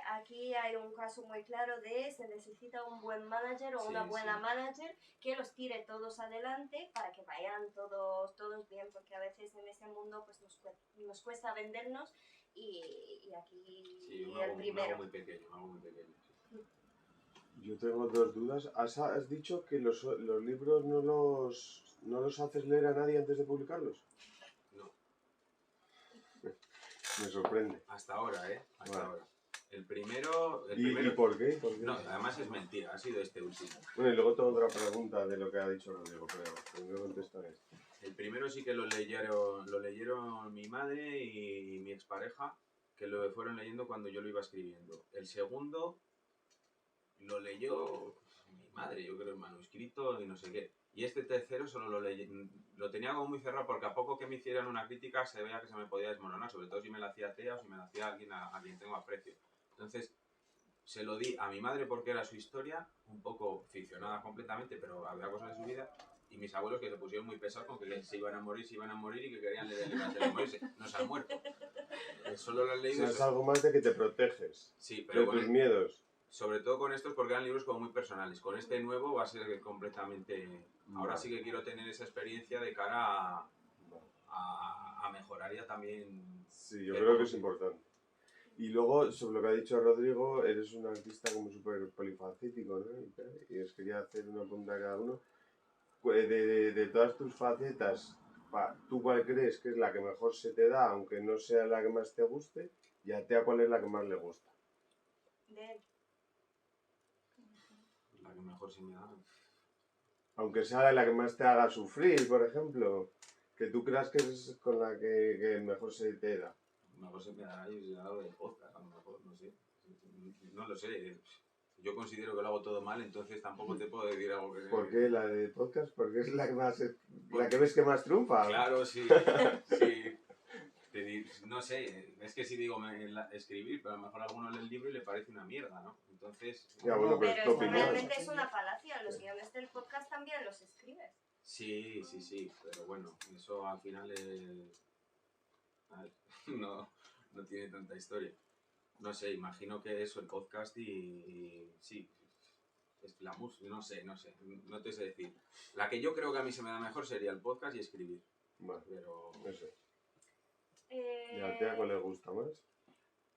aquí hay un caso muy claro de se necesita un buen manager o una buena manager que los tire todos adelante para que vayan todos bien, porque a veces en ese mundo pues nos cuesta vendernos y aquí el primero. Algo muy pequeño, sí. Yo tengo dos dudas. ¿Has dicho que los libros no los haces leer a nadie antes de publicarlos? No. Me sorprende. Hasta ahora, Hasta Vale. ahora. El primero... ¿Y por qué? No, además es mentira, ha sido este último. Bueno, y luego tengo otra pregunta de lo que ha dicho Rodrigo, pero primero contesta esto. El primero sí que lo leyeron mi madre y mi expareja, que lo fueron leyendo cuando yo lo iba escribiendo. El segundo lo leyó mi madre, yo creo, en manuscrito y no sé qué. Y este tercero solo lo tenía como muy cerrado porque a poco que me hicieran una crítica se veía que se me podía desmoronar, sobre todo si me la hacía Tea o si me la hacía alguien a quien tengo aprecio. Entonces se lo di a mi madre porque era su historia, un poco ficcionada completamente, pero había cosas de su vida. Y mis abuelos que se pusieron muy pesados con que se iban a morir y que querían leer el libro antes de morirse. No se han muerto. Solo lo han leído. O sea, es algo más de que te proteges. Sí, pero de tus miedos. Sobre todo con estos porque eran libros como muy personales. Con este nuevo va a ser completamente... Ahora sí que quiero tener esa experiencia de cara a mejorar ya también... Sí, yo creo que es importante. Y luego, sobre lo que ha dicho Rodrigo, eres un artista como súper polifacético, ¿no? Y os quería hacer una pregunta a cada uno. De todas tus facetas, ¿tú cuál crees que es la que mejor se te da, aunque no sea la que más te guste? Y a Tea, ¿cuál es la que más le gusta? La que mejor se me da. Aunque sea la que más te haga sufrir, por ejemplo, que tú creas que es con la que mejor se te da. Mejor se me da y se ha dado de podcast, a lo mejor, no sé. No lo sé. Yo considero que lo hago todo mal, entonces tampoco te puedo decir algo que... ¿Por qué la de podcast? Porque es la que más la que ves que más triunfa. Claro, sí. No sé, es que si digo escribir, pero a lo mejor a alguno lee el libro y le parece una mierda, ¿no? Entonces... Ya, bueno, pero esto realmente es una falacia, los guiones del podcast también los escribes. Sí, pero bueno, eso al final no tiene tanta historia. No sé, imagino que eso, el podcast y sí, es la música, no sé, no te sé decir. La que yo creo que a mí se me da mejor sería el podcast y escribir. Vale, pero... Eso. ¿Y a Tea cuál le gusta más?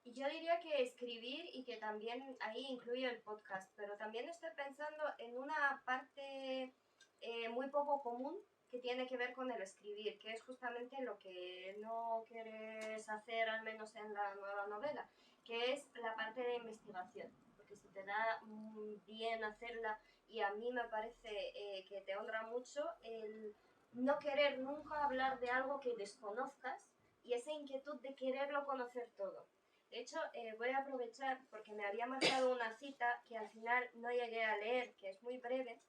Yo diría que escribir y que también ahí incluyo el podcast, pero también estoy pensando en una parte muy poco común que tiene que ver con el escribir, que es justamente lo que no quieres hacer, al menos en la nueva novela, que es la parte de investigación, porque se te da bien hacerla y a mí me parece que te honra mucho el no querer nunca hablar de algo que desconozcas y esa inquietud de quererlo conocer todo. De hecho, voy a aprovechar porque me había marcado una cita que al final no llegué a leer, que es muy breve.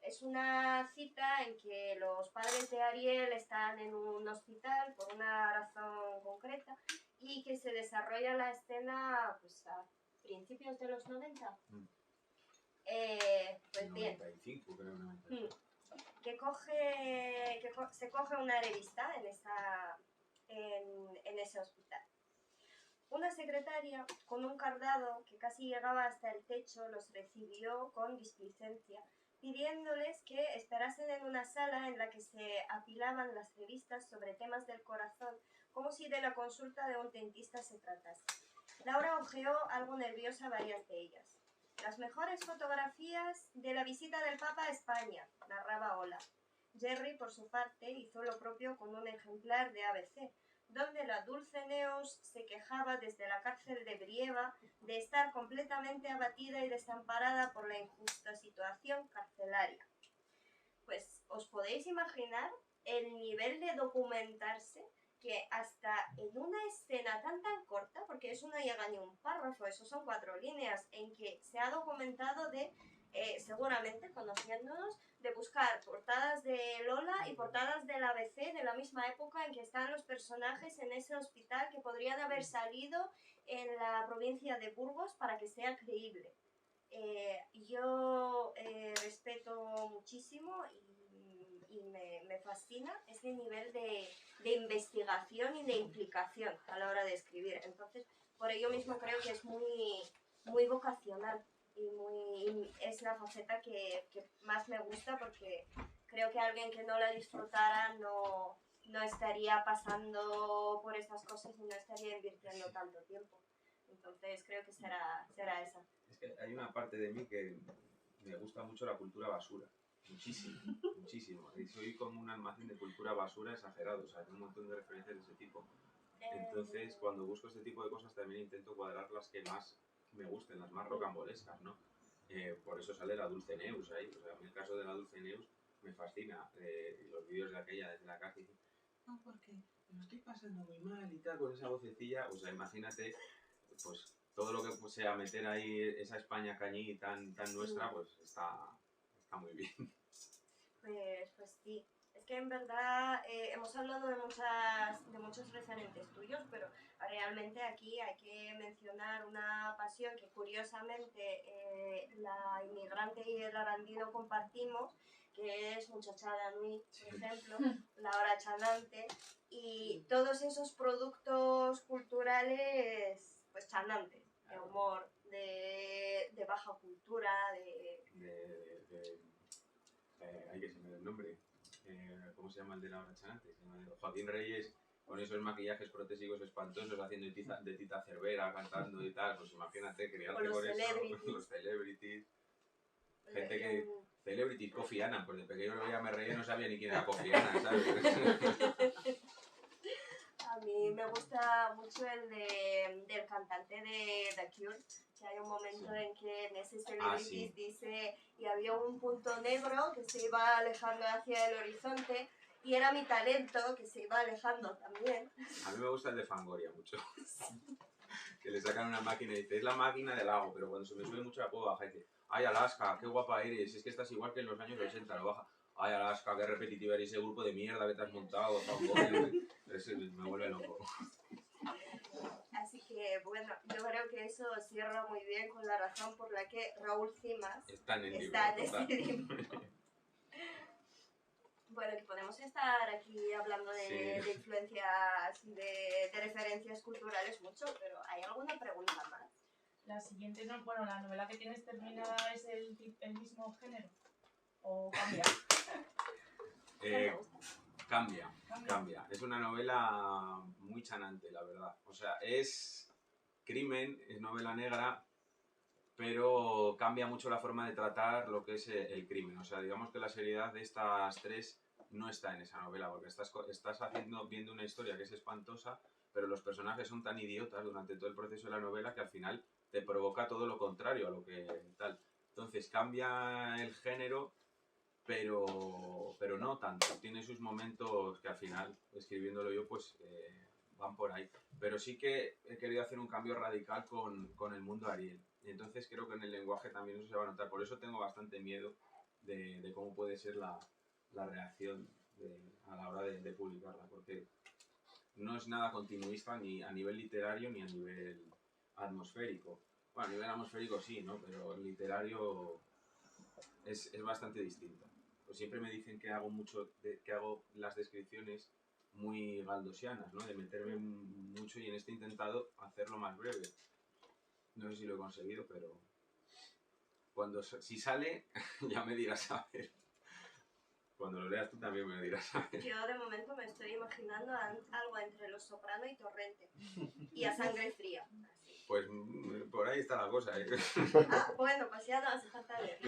Es una cita en que los padres de Ariel están en un hospital por una razón concreta y que se desarrolla la escena pues, a principios de los 90. Pues bien. 95, creo, 95. Se coge una revista en ese hospital. Una secretaria con un cardado que casi llegaba hasta el techo los recibió con displicencia, pidiéndoles que esperasen en una sala en la que se apilaban las revistas sobre temas del corazón, como si de la consulta de un dentista se tratase. Laura hojeó algo nerviosa varias de ellas. Las mejores fotografías de la visita del Papa a España, narraba Ola. Jerry, por su parte, hizo lo propio con un ejemplar de ABC, donde la Dulceneus se quejaba desde la cárcel de Brieva de estar completamente abatida y desamparada por la injusta situación carcelaria. Pues os podéis imaginar el nivel de documentarse que hasta en una escena tan corta, porque eso no llega ni un párrafo, eso son 4 líneas, en que se ha documentado de, seguramente conociéndonos, de buscar portadas de Lola y portadas del ABC de la misma época en que están los personajes en ese hospital que podrían haber salido en la provincia de Burgos para que sea creíble. Yo respeto muchísimo y me fascina ese nivel de investigación y de implicación a la hora de escribir. Entonces, por ello mismo creo que es muy vocacional y es la faceta que más me gusta, porque creo que alguien que no la disfrutara no estaría pasando por estas cosas y no estaría invirtiendo tanto tiempo. Entonces creo que será esa. Es que hay una parte de mí que me gusta mucho la cultura basura. Muchísimo, muchísimo. Y soy como un almacén de cultura basura exagerado. O sea, hay un montón de referencias de ese tipo. Entonces, cuando busco este tipo de cosas, también intento cuadrar las que más me gusten, las más rocambolescas, ¿no? Por eso sale la Dulce Neus ahí. O sea, en el caso de la Dulce Neus me fascina. Los vídeos de aquella desde la casa y dicen, no, porque me lo estoy pasando muy mal y tal, con esa vocecilla. O sea, imagínate, pues todo lo que sea meter ahí esa España cañí tan nuestra, pues está muy bien. Pues sí. Es que en verdad hemos hablado de muchos referentes tuyos, pero realmente aquí hay que mencionar una pasión que curiosamente la inmigrante y el arandino compartimos, que es Muchachada Nui, por ejemplo, La Hora Chanante, y todos esos productos culturales pues chanantes, de humor, de baja cultura, hay que se me da el nombre. ¿Cómo se llama el de La Hora Chanante? Joaquín Reyes, con esos maquillajes protésicos espantosos, haciendo de Tita Cervera, cantando y tal. Pues imagínate, criarte con eso, los celebrities. Gente que... Celebrities, Kofi Annan, pues de pequeño ya me reía y no sabía ni quién era Kofi Annan, ¿sabes? A mí me gusta mucho el del cantante de The Cure, que hay un momento en que en ese Celebrities dice, y había un punto negro que se iba alejando hacia el horizonte, y era mi talento que se iba alejando también. A mí me gusta el de Fangoria mucho. Que le sacan una máquina y dice, es la máquina del lago, pero cuando se me sube mucho la puedo bajar y dice, ay Alaska, qué guapa eres, es que estás igual que en los años 80, lo baja. Ay Alaska, qué repetitiva eres, ese grupo de mierda que te has montado, Fangoria. Me vuelve loco. Así que bueno, yo creo que eso cierra muy bien con la razón por la que Raúl Cimas está en este libro. Bueno, que podemos estar aquí hablando de influencias y de referencias culturales mucho, pero ¿hay alguna pregunta más? La siguiente, no, bueno, la novela que tienes terminada es el mismo género, ¿o cambia? Cambia. Es una novela muy chanante, la verdad. O sea, es crimen, es novela negra, pero cambia mucho la forma de tratar lo que es el crimen. O sea, digamos que la seriedad de estas tres no está en esa novela, porque estás viendo una historia que es espantosa, pero los personajes son tan idiotas durante todo el proceso de la novela que al final te provoca todo lo contrario a lo que tal. Entonces cambia el género, pero no tanto. Tiene sus momentos que al final, escribiéndolo yo, pues van por ahí. Pero sí que he querido hacer un cambio radical con el mundo Ariel. Y entonces creo que en el lenguaje también eso se va a notar. Por eso tengo bastante miedo de cómo puede ser la reacción a la hora de publicarla. Porque no es nada continuista ni a nivel literario ni a nivel atmosférico. Bueno, a nivel atmosférico sí, ¿no? Pero el literario es bastante distinto. Pues siempre me dicen que hago las descripciones muy galdosianas, ¿no? De meterme mucho, y en este he intentado hacerlo más breve. No sé si lo he conseguido, pero si sale, ya me dirás a ver. Cuando lo leas tú también me dirás a ver. Yo de momento me estoy imaginando algo entre Los Soprano y Torrente. Y A Sangre Fría. Así. Pues por ahí está la cosa, ¿eh? Bueno, pues ya no hace falta leer.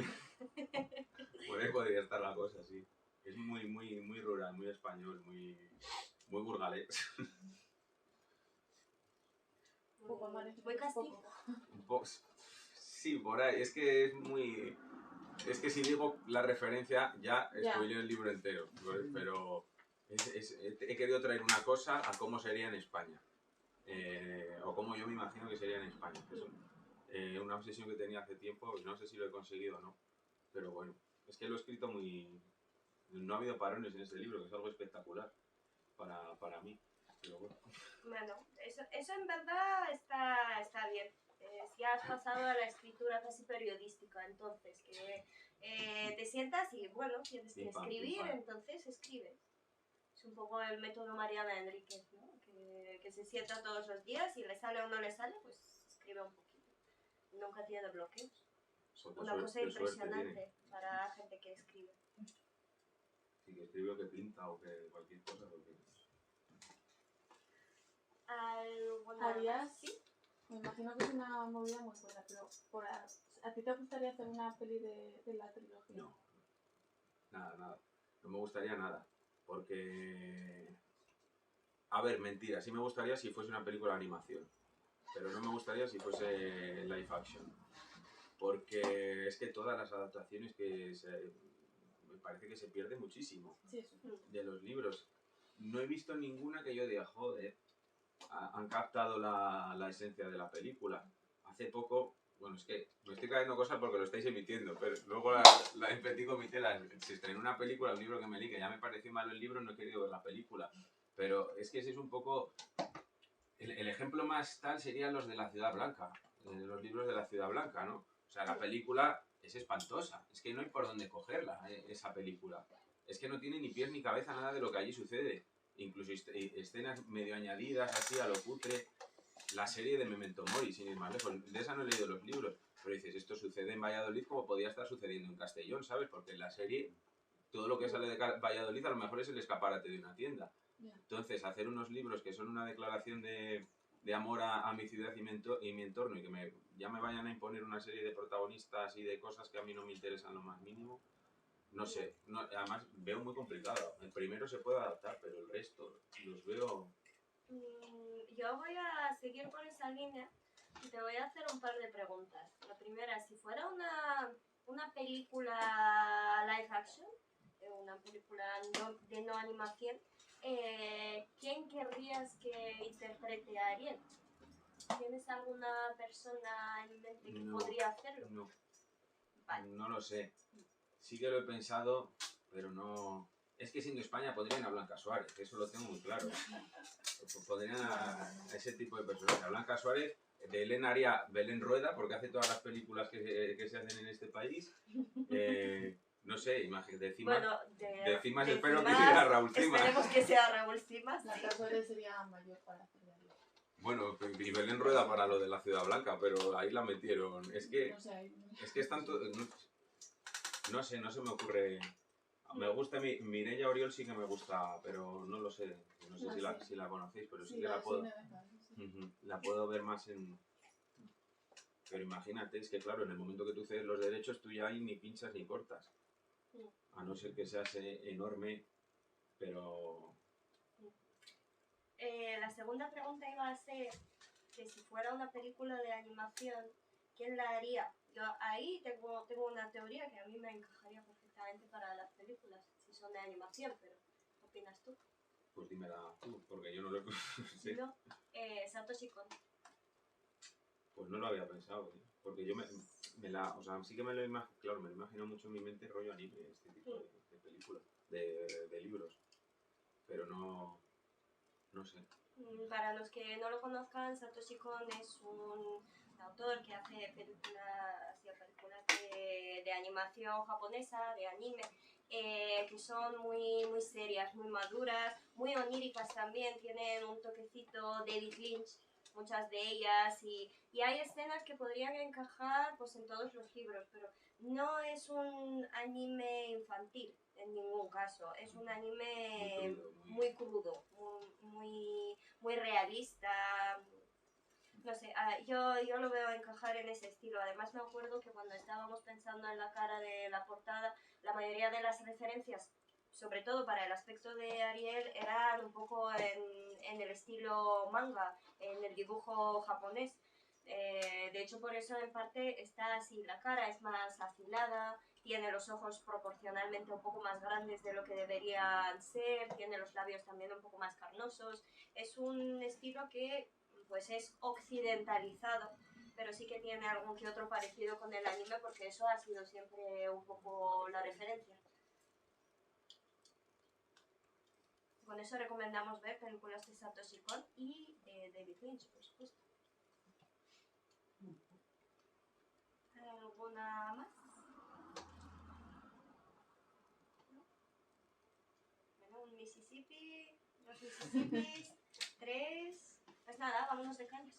Por ahí podría estar la cosa, sí. Es muy rural, muy español, muy burgalés. Un poco muy castizo. Sí, por ahí. Es que es muy... Es que si digo la referencia, ya Ya. spoileo el libro entero. Pero he querido traer una cosa a cómo sería en España. O cómo yo me imagino que sería en España. Es una obsesión que tenía hace tiempo y no sé si lo he conseguido o no. Pero bueno, es que lo he escrito muy... No ha habido parones en este libro, que es algo espectacular para mí. Pero bueno. Bueno, eso en verdad está bien. Si has pasado a la escritura casi periodística, entonces, que te sientas y, bueno, tienes que Pim, pam, escribir, pim, pam. entonces escribes. Es un poco el método Mariana Enríquez, ¿no? Que se sienta todos los días y le sale o no le sale, pues escribe un poquito. Nunca tiene bloqueos. Pues Una cosa qué suerte impresionante tiene. para gente que escribe. Si que escribe o que pinta o que cualquier cosa. Porque... ¿Alguna ¿Harías? más? ¿Sí? Me imagino que es una movida muy buena, pero ¿a ti te gustaría hacer una peli de la trilogía? No. Nada. No me gustaría nada. Porque... A ver, mentira. Sí me gustaría si fuese una película de animación. Pero no me gustaría si fuese live action. Porque es que todas las adaptaciones me parece que se pierde muchísimo Sí, eso. de los libros. No he visto ninguna que yo diga, joder, han captado la esencia de la película. Hace poco, bueno, es que me estoy cayendo cosas porque lo estáis emitiendo, pero luego la en Petit Comité se estrenó una película, un libro que me leí, que ya me pareció malo el libro, no he querido ver la película. Pero es que ese es un poco... El ejemplo más tal serían los de la Ciudad Blanca, los libros de la Ciudad Blanca, ¿no? O sea, la película es espantosa, es que no hay por dónde cogerla, esa película. Es que no tiene ni pies ni cabeza nada de lo que allí sucede. Incluso escenas medio añadidas así a lo cutre. La serie de Memento Mori, sin ir más lejos, de esa no he leído los libros, pero dices, esto sucede en Valladolid como podía estar sucediendo en Castellón, ¿sabes? Porque en la serie todo lo que sale de Valladolid a lo mejor es el escaparate de una tienda. Entonces, hacer unos libros que son una declaración de amor a mi ciudad y mi entorno y que ya me vayan a imponer una serie de protagonistas y de cosas que a mí no me interesan lo más mínimo, no sé. Además, veo muy complicado. El primero se puede adaptar, pero el resto los veo... Yo voy a seguir por esa línea y te voy a hacer un par de preguntas. La primera, si fuera una película live action, una película de no animación, ¿quién querrías que interprete a Ariel? ¿Tienes alguna persona en mente que podría hacerlo? No, Vale. no lo sé. Sí que lo he pensado, pero no... Es que siendo España podrían a Blanca Suárez, eso lo tengo muy claro. Podrían a ese tipo de personas. A Blanca Suárez, de Elena haría Belén Rueda, porque hace todas las películas que se hacen en este país. No sé, imagínate, Bueno, de Cimas de espero que Cimas, sea Raúl Cimas. Esperemos que sea Raúl Cimas. La Suárez sería mayor para hacer de Ariel. Bueno, y Belén Rueda para lo de la Ciudad Blanca, pero ahí la metieron. Es que No sé, es que es tanto... No sé, no se me ocurre... Me gusta Mireia Oriol, sí que me gusta, pero no lo sé. No sé si la conocéis, pero sí que la puedo... La puedo ver más en... Pero imagínate, es que claro, en el momento que tú cedes los derechos, tú ya ahí ni pinchas ni cortas. A no ser que seas enorme, pero... La segunda pregunta iba a ser que si fuera una película de animación, ¿quién la haría? Yo ahí tengo una teoría que a mí me encajaría perfectamente para las películas, si son de animación, pero ¿qué opinas tú? Pues dímela tú, porque yo no lo he... ¿Sí? No, Satoshi Kon. Pues no lo había pensado, ¿eh? Porque yo o sea, sí que me lo imagino, claro, me lo imagino mucho en mi mente rollo anime, este tipo de películas, de libros, pero no sé. Para los que no lo conozcan, Satoshi Kon es un autor que hace películas de animación japonesa, de anime, que son muy, muy serias, muy maduras, muy oníricas también, tienen un toquecito David Lynch, muchas de ellas, y hay escenas que podrían encajar pues en todos los libros, pero no es un anime infantil en ningún caso, es un anime muy crudo, muy realista. No sé, yo lo veo encajar en ese estilo. Además me acuerdo que cuando estábamos pensando en la cara de la portada, la mayoría de las referencias, sobre todo para el aspecto de Ariel, eran un poco en el estilo manga, en el dibujo japonés. De hecho, por eso en parte está así, la cara es más afilada, tiene los ojos proporcionalmente un poco más grandes de lo que deberían ser, tiene los labios también un poco más carnosos. Es un estilo que pues es occidentalizado, pero sí que tiene algún que otro parecido con el anime porque eso ha sido siempre un poco la referencia. Con eso recomendamos ver películas de Satoshi Kon y de David Lynch, por supuesto. ¿Alguna más? ¿No? Bueno, un Mississippi, dos Mississippis, 3... Pues nada, vámonos de cañas.